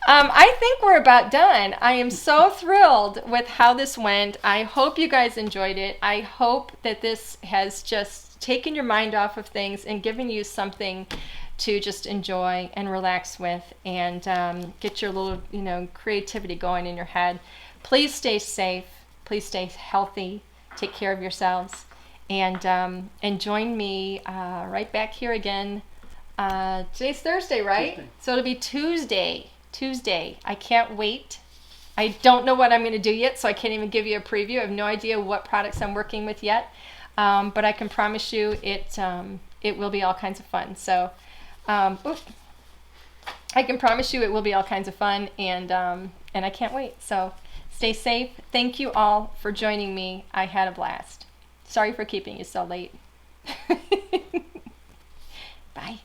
I think we're about done. I am so thrilled with how this went. I hope you guys enjoyed it. I hope that this has just taken your mind off of things and given you something to just enjoy and relax with, and get your little, creativity going in your head. Please stay safe. Please stay healthy. Take care of yourselves, and join me right back here again. Today's Thursday, right? Tuesday. So it'll be Tuesday. I can't wait. I don't know what I'm going to do yet, so I can't even give you a preview. I have no idea what products I'm working with yet, but I can promise you it will be all kinds of fun. So I can promise you it will be all kinds of fun, and I can't wait. So stay safe. Thank you all for joining me. I had a blast. Sorry for keeping you so late. Bye.